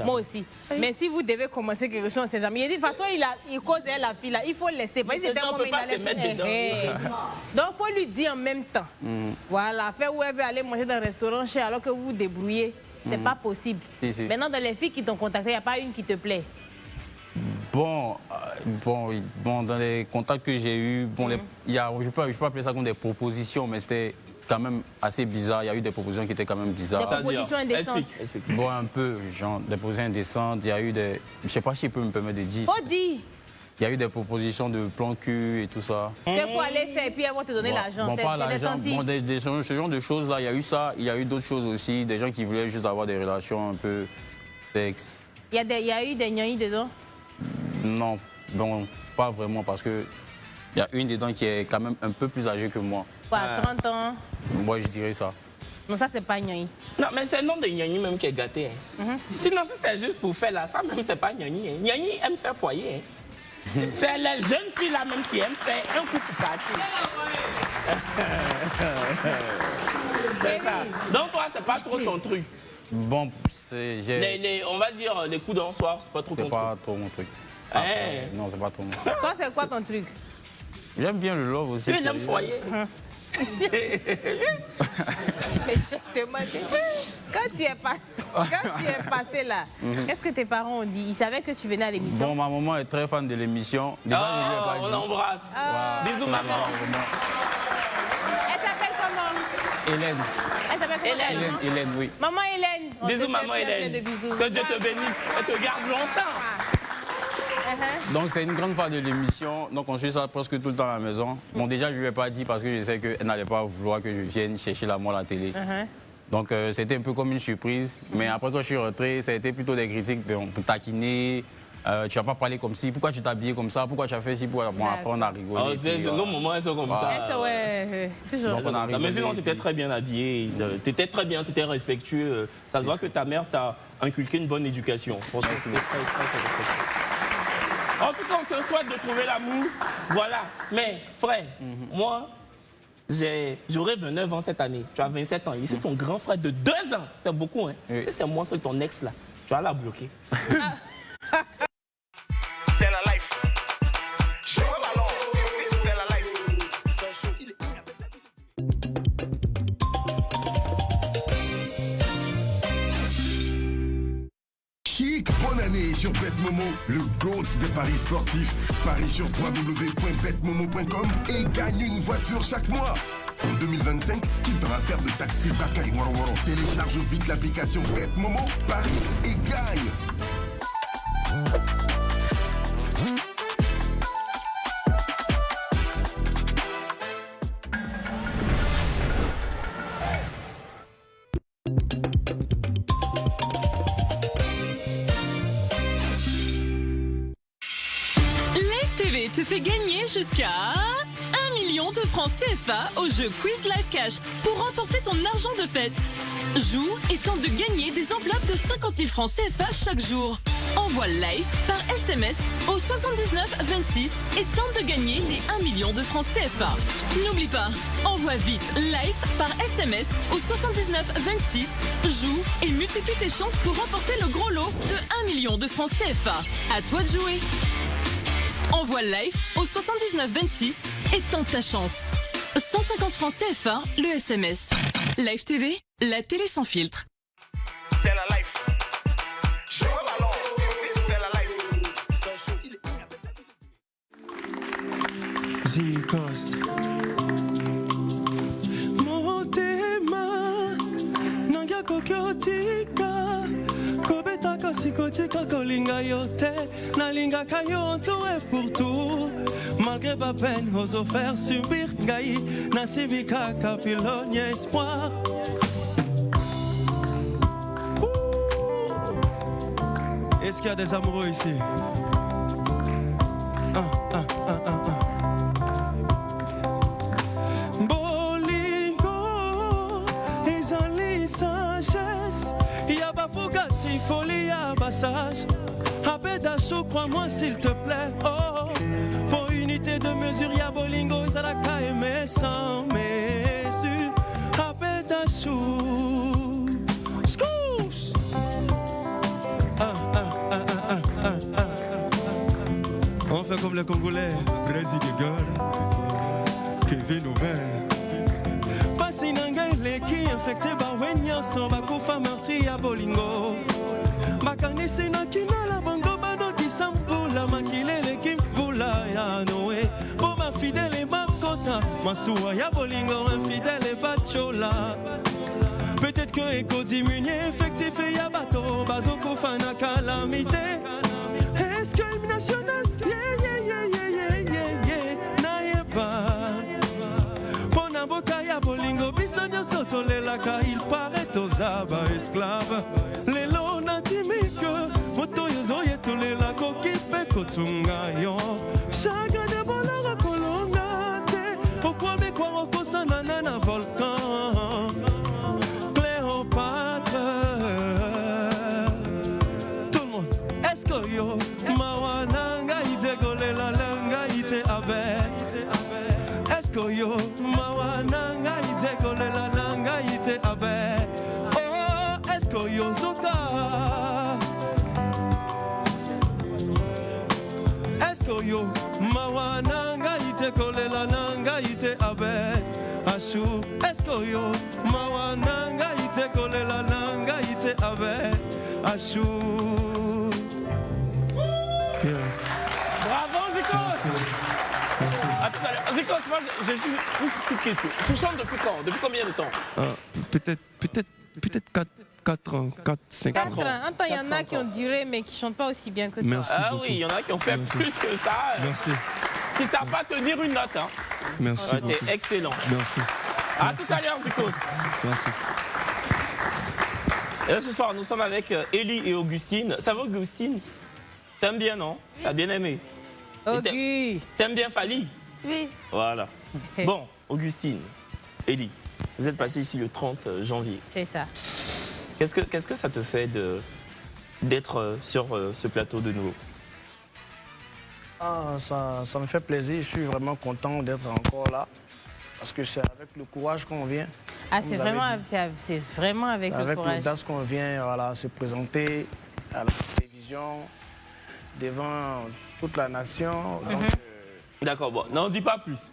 Moi aussi. Mais si vous devez commencer quelque chose, c'est jamais. Il dit, de toute façon, il cause la fille là. Il faut le laisser. Parce que on ne peut pas se mettre dedans. Donc, il faut lui dire en même temps. Voilà, faire où elle veut aller manger dans un restaurant cher alors que vous vous débrouillez. C'est pas possible. Si. Maintenant, dans les filles qui t'ont contacté, il n'y a pas une qui te plaît. Bon, dans les contacts que j'ai eus, je ne peux pas appeler ça comme des propositions, mais c'était quand même assez bizarre. Il y a eu des propositions qui étaient quand même bizarres. Des propositions indécentes. Explique. Bon, un peu, genre des propositions indécentes. Il y a eu des... Je ne sais pas si je peux me permettre de dire. Faut dire. Il y a eu des propositions de plan cul et tout ça. Qu'il faut aller faire et puis elles vont te donner l'argent. Bon, pas l'argent. Bon, ce genre de choses là, il y a eu ça. Il y a eu d'autres choses aussi. Des gens qui voulaient juste avoir des relations un peu sexe. Il y a eu des gnannis dedans? Non, bon, pas vraiment parce que il y a une dedans qui est quand même un peu plus âgée que moi. Quoi, 30 ans? Moi, je dirais ça. Non, ça, c'est pas gnani. Non, mais c'est le nom de gnani même qui est gâté. Sinon, si c'est juste pour faire là, ça même, c'est pas gnani. Gnani aime faire foyer. C'est les jeunes filles là même qui aiment faire un coup pour partir. C'est ça. Donc, toi, c'est pas trop ton truc. Bon, c'est... On va dire les coups d'un soir, c'est pas trop ton truc. C'est pas trop mon truc. Non, c'est pas trop mon truc. Toi, c'est quoi ton truc? J'aime bien le love aussi. Tu aimes foyer. Mais je te demande, quand tu es passé là, qu'est-ce que tes parents ont dit? Ils savaient que tu venais à l'émission? Bon, ma maman est très fan de l'émission. On l'embrasse. Bisous, maman. Elle s'appelle comment? Hélène. Elle s'appelle comment? Hélène, oui. Maman Hélène. Bisous, maman Hélène. Que Dieu te bénisse et te garde longtemps. Donc, c'est une grande fan de l'émission. Donc, on suit ça presque tout le temps à la maison. Bon, déjà, je ne lui ai pas dit parce que je sais qu'elle n'allait pas vouloir que je vienne chercher la moi à la télé. Donc, c'était un peu comme une surprise. Mais après, quand je suis rentré, ça a été plutôt des critiques pour taquiner. Tu vas pas parler comme ci, pourquoi tu t'es habillé comme ça, pourquoi tu as fait ci, pourquoi... Bon, après on a rigolé. Nos moments, elles sont comme ça. Ouais, toujours. Donc, on a rigolé. Mais sinon, tu étais très bien habillé, tu étais très bien, tu étais respectueux. Ça se voit que ta mère t'a inculqué une bonne éducation. Franchement, c'était très respectueux. En tout cas, on te souhaite de trouver l'amour. Voilà. Mais, frère, moi, j'aurai 29 ans cette année. Tu as 27 ans. Ici, ton grand frère de 2 ans, c'est beaucoup. Hein. Si c'est moi seul, ton ex, là, tu vas la bloquer. C'est la life. Je ballon. C'est la life. Chic, bonne année sur BetMomo, le GOAT des paris sportifs. Paris sur www.betmomo.com et gagne une voiture chaque mois. En 2025, quitte dans l'affaire de taxi Bakay Waro Waro. Télécharge vite l'application BetMomo, parie et gagne. TV te fait gagner jusqu'à 1 million de francs CFA au jeu Quiz Live Cash pour remporter ton argent de fête. Joue et tente de gagner des enveloppes de 50 000 francs CFA chaque jour. Envoie Live par SMS au 79 26 et tente de gagner les 1 million de francs CFA. N'oublie pas, envoie vite Live par SMS au 79 26, joue et multiplie tes chances pour remporter le gros lot de 1 million de francs CFA. À toi de jouer. Envoie Live au 79 26 et tente ta chance. 150 francs CFA, le SMS. Live TV, la télé sans filtre. C'est la life. Je ballon. C'est la life. Zikos Motema Nanga kokiotika Kobetaka sikotika kolinga yote Nalinga kayo tout est pour tout Malgré ma peine, ose faire subir Gaï Nasibika capillogne espoir Est-ce qu'il y a des amoureux ici? passage. Abedachou, crois-moi s'il te plaît. Oh, pour unité de mesure, y'a Bolingo, Zalaka et Messan, mesure. Abedachou. Scouche. On fait comme les Congolais, Brésil et gueule, Kevin Ouvert. Passi Nangele qui infecté par Wenya sans Bakofa Marti à Bolingo. Bakani Sinakina la Bango Bano qui s'ampoula, Makilele qui voula ya Noé. Pour ma fidèle et ma kota, Massoua ya Bolingo, infidèle et Bachola. Peut-être que Eko diminué, effectif et ya bateau, Bazoko Fana calamité. Est-ce que l'hymne national, Boka ya Bolingo, Bisonio Sotolelaka, il paraît aux abats esclaves. Les lots n'intiment que Moto Yozo Yetolela, Kokipe Kotungayo. Chagrin de Bola Kolongate, au Kwame Kwaroko Sanana volcan. Cléopâtre. Tout le monde, est-ce que yo, Mawananga, Idegole la Langa, Ite Abe. Yo, Mawananga, ite kolela nanga, ite abe. Oh, esko yo zoka. Esko yo, Mawananga, ite kolela nanga, ite abe. Ashu, esko yo, Mawananga, ite kolela nanga, ite abe. Ashu. Yeah. Bravo, Zikos! À tout à l'heure. Zikos, moi j'ai juste une petite question. Tu chantes depuis quand? Depuis combien de temps? Peut-être 4 ans, 5 ans. 4 ans. Attends, il y en a qui ont duré mais qui ne chantent pas aussi bien que toi. Merci ah beaucoup. Oui, il y en a qui ont fait plus que ça. Merci. Qui ne savent pas tenir une note. Hein. Merci beaucoup. T'es excellent. Merci. À tout à l'heure, Zikos. Merci. Et là, ce soir, nous sommes avec Elie et Augustine. Ça va, Augustine? T'aimes bien, non? T'as bien aimé? T'aimes bien Fali? Oui. Voilà. Bon, Augustine, Elie, vous êtes passé ici le 30 janvier. C'est ça. Qu'est-ce que ça te fait d'être sur ce plateau de nouveau? Ça me fait plaisir. Je suis vraiment content d'être encore là. Parce que c'est avec le courage qu'on vient. Ah, c'est vraiment avec le avec courage. Avec l'audace qu'on vient voilà, se présenter à la télévision, devant toute la nation. Donc, D'accord, bon, n'en dis pas plus.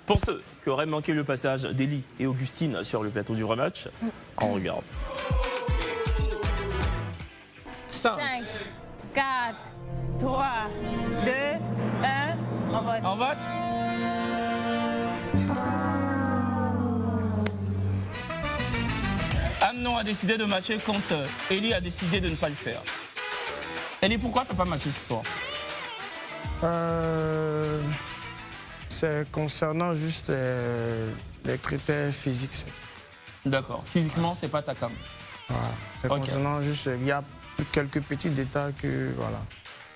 Pour ceux qui auraient manqué le passage d'Elie et Augustine sur le plateau du rematch, on regarde. 5, 4, 3, 2, 1, on vote. On vote. Amnon a décidé de matcher quand Elie a décidé de ne pas le faire. Elie, pourquoi t'as pas matché ce soir? C'est concernant juste les critères physiques. D'accord. Physiquement, c'est pas ta cam. Voilà. C'est concernant juste, il y a quelques petits détails que voilà.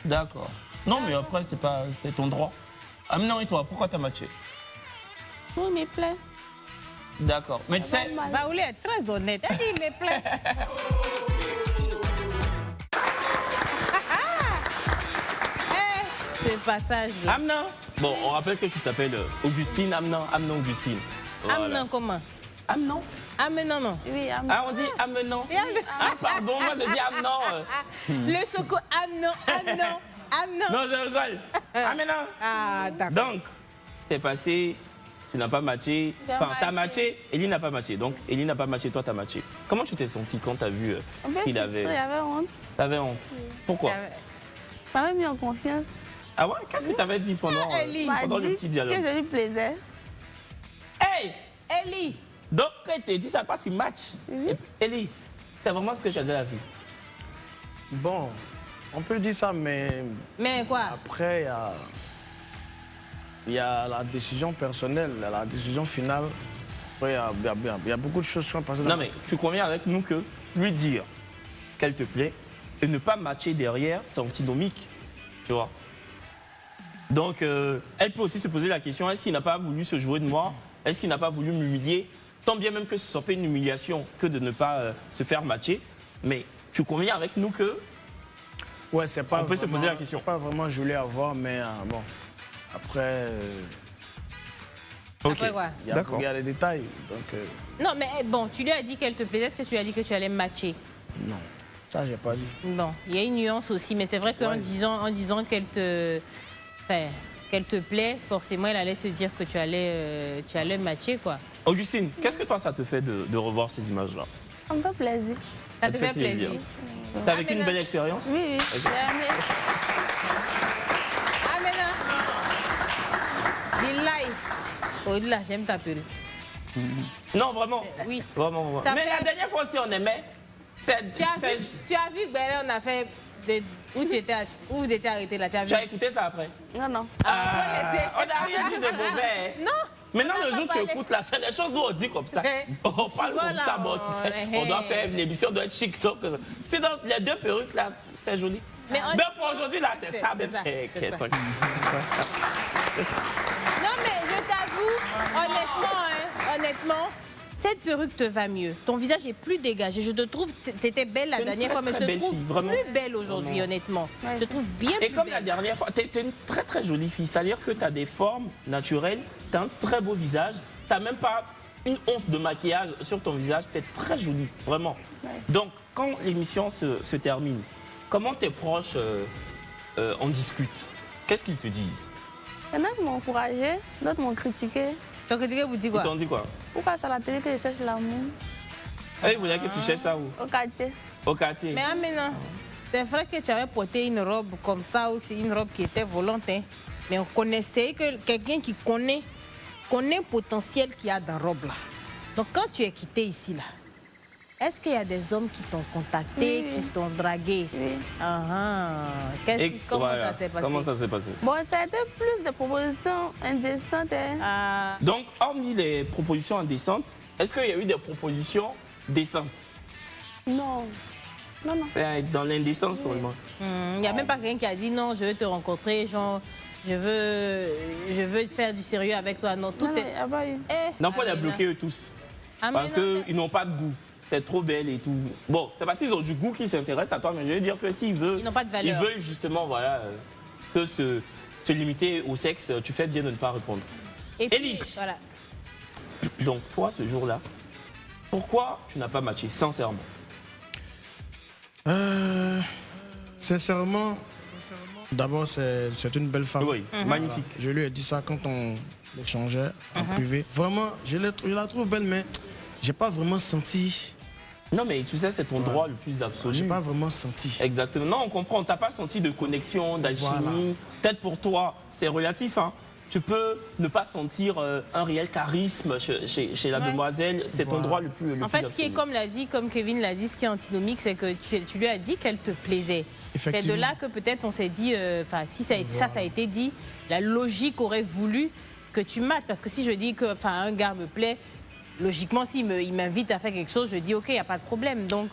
D'accord. Non, mais après, c'est ton droit. Amnon et toi, pourquoi t'as matché? Oui, il me plaît. D'accord. Mais tu sais... Baoulé est très honnête. Elle dit, il me plaît. Ce passage-là. Amnon. Bon, on rappelle que tu t'appelles Augustine, Amnon, Augustine. Voilà. Amnon comment? Amnon. Amnon, non. Oui, Amnon. Ah, on dit Amnon. Ah, pardon, moi je dis Amnon. Le choco, Amnon. Non, je rigole. Amnon. Ah, d'accord. Donc, t'es passé, tu n'as pas matché. Enfin, t'as matché, Elie n'a pas matché. Donc, Elie n'a pas matché, toi t'as matché. Comment tu t'es senti quand t'as vu qu'il avait... J'avais honte. T'avais honte. Pourquoi? Ça m'a mis en confiance. Ah ouais? Qu'est-ce que tu avais dit pendant le petit dialogue? Que je lui plaisais. Hey! Elie! Donc, quand il t'a dit ça passe une match. Elie, c'est vraiment ce que tu as déjà vu? Bon, on peut dire ça, mais... Mais quoi? Après, il y a la décision personnelle, la décision finale. Après, il y a beaucoup de choses qui sont passées. Non, mais tu conviens avec nous que lui dire qu'elle te plaît et ne pas matcher derrière, c'est antinomique. Tu vois? Donc, elle peut aussi se poser la question, est-ce qu'il n'a pas voulu se jouer de moi? Est-ce qu'il n'a pas voulu m'humilier? Tant bien même que ce ne soit pas une humiliation que de ne pas se faire matcher. Mais tu conviens avec nous que Ouais, c'est pas. On peut se poser la question. Pas vraiment joli à voir, mais bon. Après. Ok. Après quoi? Il y a les détails. Donc, Non, mais bon, tu lui as dit qu'elle te plaisait. Est-ce que tu lui as dit que tu allais matcher? non, ça, j'ai pas dit. Bon, il y a une nuance aussi, mais c'est vrai qu'en disant qu'elle te plaît, forcément, elle allait se dire que tu allais matcher, quoi. Augustine, qu'est-ce que toi, ça te fait de revoir ces images-là? Ça me fait plaisir. Ça te fait plaisir. T'as vécu une belle expérience? Oui, oui. Ok. Ah, maintenant. Billahi. Au-delà, j'aime ta perruque. Non, vraiment. Oui. Vraiment. Ça Mais fait- la dernière fois aussi, on aimait. Tu as vu que ben, on a fait où vous étiez arrêté là? Tu as écouté ça après? Non, non. On n'a rien dit de mauvais. Non. Maintenant, on le n'a jour où pas tu parlé. écoutes là, c'est des choses nous on dit comme ça. On parle Souvent, comme là, ça, bon, tu sais. On doit faire l'émission, doit être chic. Donc, c'est dans les deux perruques là, c'est joli. Mais pour aujourd'hui là, c'est ça. c'est ça, mais c'est ça. Non, mais je t'avoue, honnêtement, cette perruque te va mieux. Ton visage est plus dégagé. Je te trouve, t'étais belle la T'es une dernière très, fois, mais je très te belle trouve fille, vraiment. plus belle aujourd'hui, Vraiment. honnêtement. Je te trouve bien Et plus comme belle. la dernière fois, t'es une très très jolie fille. C'est-à-dire que t'as des formes naturelles, t'as un très beau visage, t'as même pas une once de maquillage sur ton visage, t'es très jolie, vraiment. Donc, quand l'émission se termine, comment tes proches en discutent? Qu'est-ce qu'ils te disent? Il y en a qui m'ont encouragé, d'autres m'ont critiqué. T'as critiqué, vous dites quoi? Ils t'ont dit quoi? Pourquoi c'est à la télé que je cherche l'amour? Ah, vous voulez que tu cherches ça où? Au quartier. Au quartier. Mais maintenant, c'est vrai que tu avais porté une robe comme ça, ou c'est une robe qui était volante, hein. Mais on connaissait que quelqu'un qui connaît le potentiel qu'il y a dans la robe là. Donc quand tu es quitté ici là, est-ce qu'il y a des hommes qui t'ont contacté, Oui. qui t'ont dragué? Oui. Comment Voilà. ça s'est passé? Comment ça s'est passé? Bon, ça a été plus de propositions indécentes. Hein. Donc, hormis les propositions indécentes, est-ce qu'il y a eu des propositions décentes? Non. Non, non. C'est dans l'indécence seulement. Il n'y a même pas quelqu'un qui a dit non, je veux te rencontrer, genre, je veux faire du sérieux avec toi. Non, tout Non, est. il y a pas eu. Non, il faut les bloquer eux tous. Parce qu'ils n'ont pas de goût. T'es trop belle et tout. Bon, c'est parce qu'ils ont du goût qu'ils s'intéressent à toi, mais je veux dire que s'ils veulent. Ils n'ont pas de valeur. Ils veulent justement, voilà, que se limiter au sexe, tu fais bien de ne pas répondre. Et puis, Elie. voilà. Donc, toi, ce jour-là, pourquoi tu n'as pas matché, sincèrement? Sincèrement, d'abord, c'est une belle femme. Oui, magnifique. Je lui ai dit ça quand on échangeait en privé. Vraiment, je la trouve belle, mais j'ai pas vraiment senti. Non, mais tu sais, c'est ton droit le plus absolu. J'ai pas vraiment senti. Exactement. Non, on comprend. T'as pas senti de connexion, d'alchimie. Voilà. Peut-être pour toi, c'est relatif, hein. Tu peux ne pas sentir un réel charisme chez la demoiselle. C'est ton droit le plus En fait, ce qui est comme Kevin l'a dit, ce qui est antinomique, c'est que tu lui as dit qu'elle te plaisait. C'est de là que peut-être on s'est dit, si ça a été dit, la logique aurait voulu que tu matches. Parce que si je dis que un gars me plaît, logiquement, s'il m'invite à faire quelque chose, je dis ok, il n'y a pas de problème. Donc,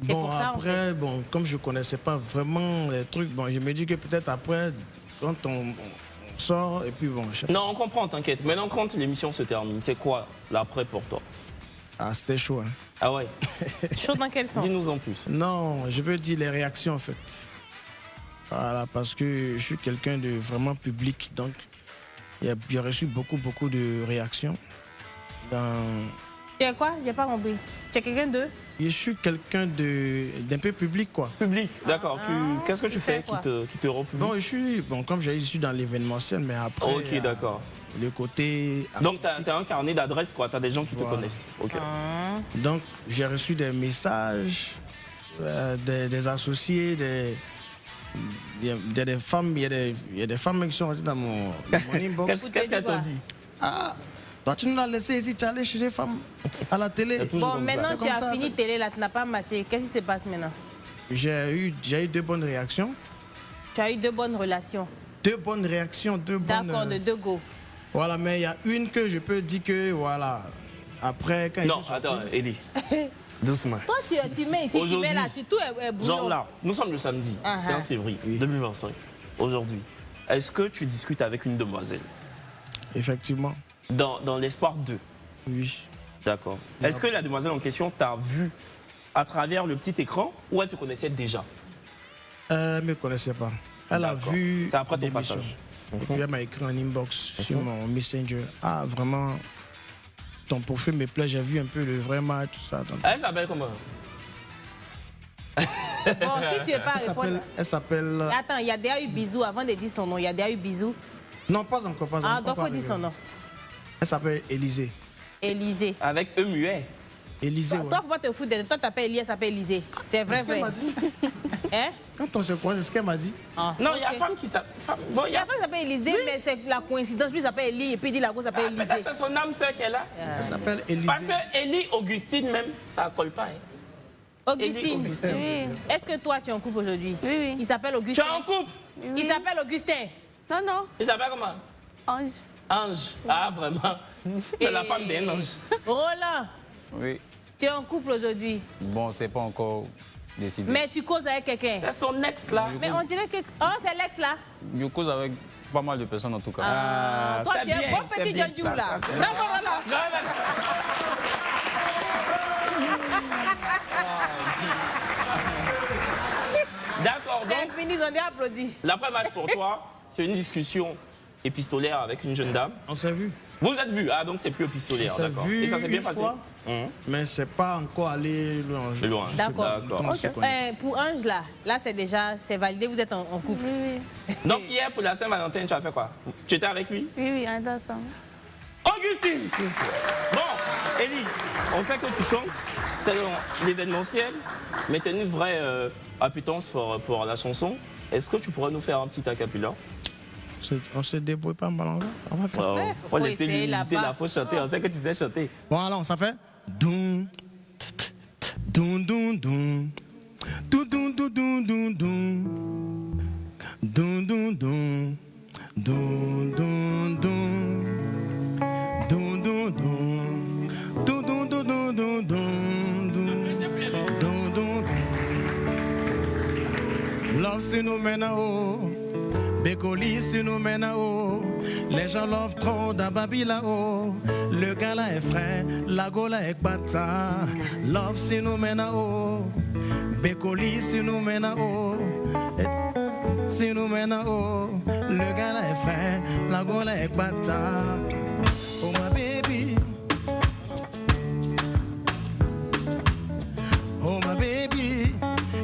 c'est Bon, pour ça, après, en fait. comme je connaissais pas vraiment les trucs, je me dis que peut-être après, quand on sort, et puis bon, je sais pas. Non, on comprend, t'inquiète. Maintenant, quand l'émission se termine, c'est quoi l'après pour toi? Ah, c'était chaud, hein. Ah ouais? Chaud dans quel sens? Dis-nous en plus. Non, je veux dire les réactions, en fait. Voilà, parce que je suis quelqu'un de vraiment public, donc j'ai reçu beaucoup de réactions. Tu es quoi? J'ai pas compris. Tu es quelqu'un de? Je suis quelqu'un d'un peu public, quoi. Public, d'accord. Qu'est-ce que tu fais quoi qui te rend public? Comme j'ai dit, je suis dans l'événementiel, mais après. Ok, d'accord. Le côté. Donc, tu as un carnet d'adresses, quoi. Tu as des gens qui te Voilà. connaissent. Ok. Donc, j'ai reçu des messages, des associés, il y a des femmes, il y a des femmes qui sont rentrées dans mon inbox. Qu'est-ce qu'elles t'ont dit? Ah, toi, tu nous l'as laissé ici, tu es allé chez les femmes à la télé. Bon, maintenant C'est tu comme as ça, fini c'est- télé là, tu n'as pas matché. Qu'est-ce qui se passe maintenant? J'ai eu 2 bonnes réactions. Tu as eu 2 bonnes relations. 2 bonnes réactions, 2 bonnes. D'accord, de 2 go. Voilà, mais il y a une que je peux dire que, voilà, après, quand Non, ils sont sortis- attends, Elie. Doucement. Toi, tu mets ici, tu Aujourd'hui, mets là, tout est bouillon. Genre là, nous sommes le samedi, 15 février 2025. Aujourd'hui, est-ce que tu discutes avec une demoiselle? Effectivement. Dans l'espoir d'eux? Oui. D'accord. Est-ce que la demoiselle en question t'a vu à travers le petit écran ou elle te connaissait déjà? Elle ne me connaissait pas. Elle a vu c'est après ton l'émission. passage. Et puis elle m'a écrit en inbox sur mon Messenger. Ah, vraiment, ton profil me plaît, j'ai vu un peu le vrai match, tout ça. Elle s'appelle comment? Bon, si tu veux pas répondre. Elle s'appelle. Attends, il y a déjà eu Bisou avant de dire son nom. Il y a déjà eu Bisou. Non, pas encore, pas encore. Ah, donc il faut dire son nom. Elle s'appelle Élisée. Élisée. Avec E muet. Élisée. Toi, faut pas te foutre de toi, t'appelles Élie, elle s'appelle Élisée. C'est vrai, vrai. Hein? Quand on se croise, c'est ce qu'elle m'a dit. Ah, non, il y a femme qui s'appelle. Bon, il y a femme qui s'appelle Élisée, mais c'est la coïncidence. Lui, il s'appelle Élie, et puis il dit la cause s'appelle Élisée. Peut-être c'est son âme sœur qu'elle a. Elle s'appelle Élisée. Parce que Élie, Augustine même, ça colle pas. Hein. Augustine. Oui. Est-ce que toi, tu es en couple aujourd'hui? Oui, oui. Il s'appelle Augustin. Tu es en couple? Oui. Il s'appelle Augustin. Non, non. Il s'appelle comment? Ange. Ange. Ah, vraiment? Tu es la femme d'un ange. Roland. Oui. Tu es en couple aujourd'hui. Bon, c'est pas encore décidé. Mais tu causes avec quelqu'un. C'est son ex là. Mais on dirait que. Oh, c'est l'ex là. Je cause avec pas mal de personnes en tout cas. Ah, toi, tu es un bon petit Djadjou là. D'accord, Roland. D'accord, donc. C'est fini, on est applaudi. L'après-match pour toi, c'est une discussion épistolaire avec une jeune dame. On s'est vu. Vous êtes vu, ah donc c'est plus épistolaire, d'accord. Et ça s'est bien passé. Mais c'est pas encore allé loin. D'accord. Pour Ange là c'est déjà, c'est validé, vous êtes en couple. Oui, oui. Donc hier pour la Saint-Valentin, tu as fait quoi? Tu étais avec lui? Oui, oui, on est ensemble. Augustine! Bon, Élie, on sait que tu chantes, tu es dans l'événementiel, mais tu as une vraie appétence pour la chanson. Est-ce que tu pourrais nous faire un petit acapella? On se débrouille pas mal en vrai. On va faire. Faut laisser l'unité là, faut chanter. On sait que tu sais chanter. Bon, alors, ça fait. Doum. Doum, doum, doum. Doum, doum, doum, doum, doum, doum. Doum, doum, doum. Doum, doum, doum. Doum, doum, doum. Doum, doum, doum, doum, doum, doum. Doum, doum, doum. Love, c'est nous maintenant. Bécoli si nous mène à haut, les gens love trop d'Ababi là-haut. Le gars là est frais, la go là est bata. Love si nous mène à haut, Bécoli si nous mène à haut. Si nous mène à haut, le gars là est frais, la go là est bata. Oh my baby, oh my baby,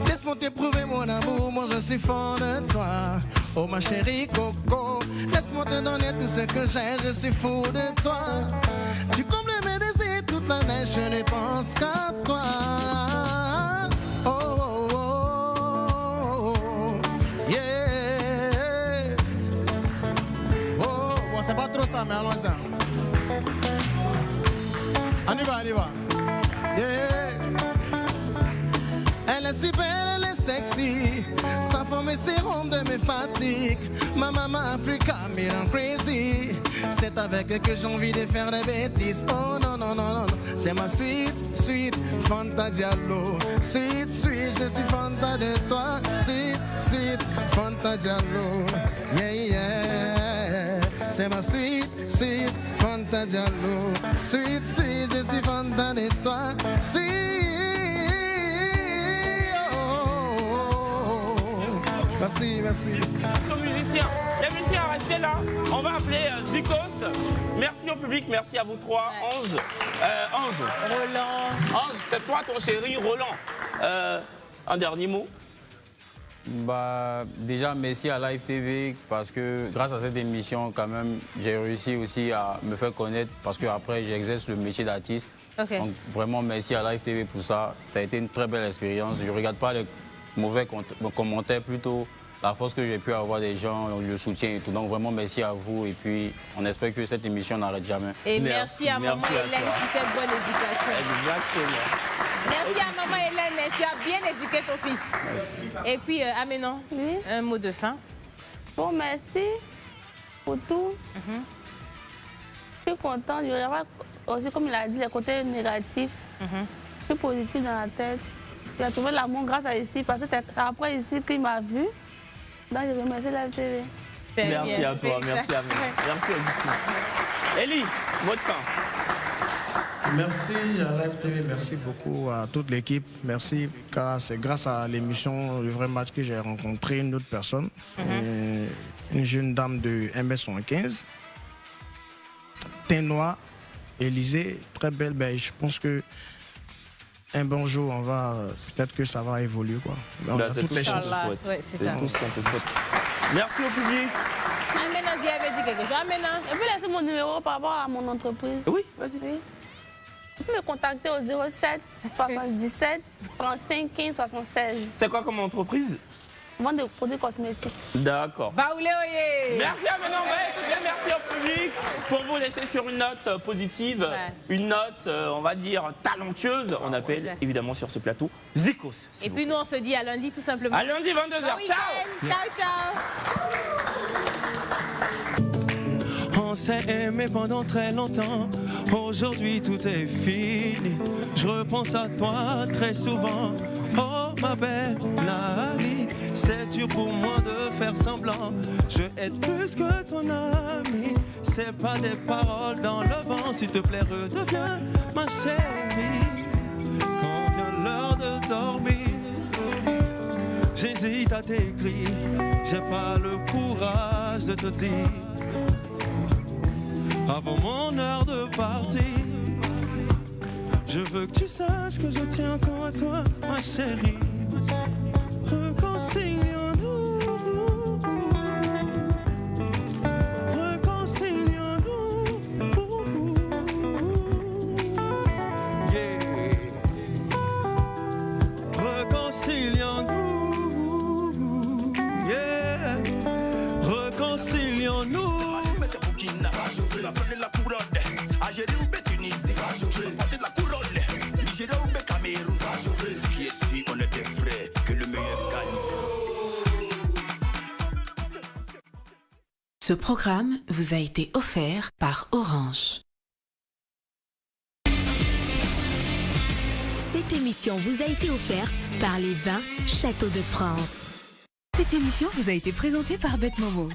laisse-moi t'éprouver mon amour, moi je suis fond de toi. Oh ma chérie Coco, laisse-moi te donner tout ce que j'ai, je suis fou de toi. Tu combles mes désirs toute la neige, je ne pense qu'à toi. Oh, oh, oh, oh, yeah. Oh, bon c'est pas trop ça, mais allons-y. On y va, on y va. Yeah. Elle est si belle, elle est sexy. Sa forme et ses rondes de mes fatigues. Ma maman Africa me rend crazy. C'est avec elle que j'ai envie de faire des bêtises. Oh non, non, non, non, non. C'est ma sweet, sweet Fanta Diallo. Sweet, sweet, je suis Fanta de toi. Sweet, sweet Fanta Diallo. Yeah, yeah. C'est ma sweet, sweet Fanta Diallo. Sweet, sweet, je suis Fanta de toi. Sweet. Merci, merci. Les musiciens, restez là. On va appeler Zikos. Merci au public, merci à vous trois. Ange. Roland. Ange, c'est toi ton chéri, Roland. Un dernier mot? Bah, déjà, merci à Live TV parce que grâce à cette émission, quand même, j'ai réussi aussi à me faire connaître parce qu'après, j'exerce le métier d'artiste. Okay. Donc, vraiment, merci à Live TV pour ça. Ça a été une très belle expérience. Je ne regarde pas les mauvais commentaires, plutôt la force que j'ai pu avoir des gens, le soutien et tout. Donc, vraiment, merci à vous. Et puis, on espère que cette émission n'arrête jamais. Et merci à maman Hélène pour cette bonne éducation. Exactement. Merci à maman Hélène, tu as bien éduqué ton fils. Merci. Et puis, Aménon, oui. Un mot de fin. Bon, merci pour tout. Je suis contente. Il y aura aussi, comme il a dit, les côtés négatifs. Je suis positive dans la tête. Il a trouvé l'amour grâce à ici, parce que c'est après ici qu'il m'a vu. Donc, je remercie la TV. Merci à toi, merci à vous. Merci Augustine. Élie, mot de fin. Merci à Live TV, merci beaucoup à toute l'équipe. Merci, car c'est grâce à l'émission Le Vrai Match que j'ai rencontré une autre personne, une jeune dame de 1m75, teint noir, Élysée, très belle. Ben, je pense que un bon jour, on va peut-être que ça va évoluer, quoi. C'est tout ce qu'on te souhaite. Ouais, c'est ça. tout ce qu'on te souhaite. Merci au public. Maintenant, Dieu avait dit quelque chose. Maintenant. Je peux laisser mon numéro par rapport à mon entreprise. Oui, vas-y. Oui. Tu peux me contacter au 07 77 35 15 76. C'est quoi comme entreprise? Vente de produits cosmétiques. D'accord. Baoulé, oye. Merci à maintenant, merci au public pour vous laisser sur une note positive, une note, on va dire, talentueuse. On appelle évidemment sur ce plateau Zikos. Et puis nous, on se dit à lundi tout simplement. À lundi 22h. Ciao. On s'est aimé pendant très longtemps. Aujourd'hui tout est fini. Je repense à toi très souvent. Oh ma belle Nali, c'est dur pour moi de faire semblant. Je veux être plus que ton ami. C'est pas des paroles dans le vent. S'il te plaît redeviens ma chérie. Quand vient l'heure de dormir, j'hésite à t'écrire. J'ai pas le courage de te dire avant mon heure de partir. Je veux que tu saches que je tiens encore à toi, ma chérie. Réconcilions-nous. Réconcilions-nous. Yeah. Réconcilions-nous. Yeah. Réconcilions-nous. La couronne, Algérie ou Tunisie, porter la couronne, Nigeria ou Cameroun, ce qui est sûr, on est des frères, que le meilleur gagne. Ce programme vous a été offert par Orange. Cette émission vous a été offerte par les vins Château de France. Cette émission vous a été présentée par Bête Momo.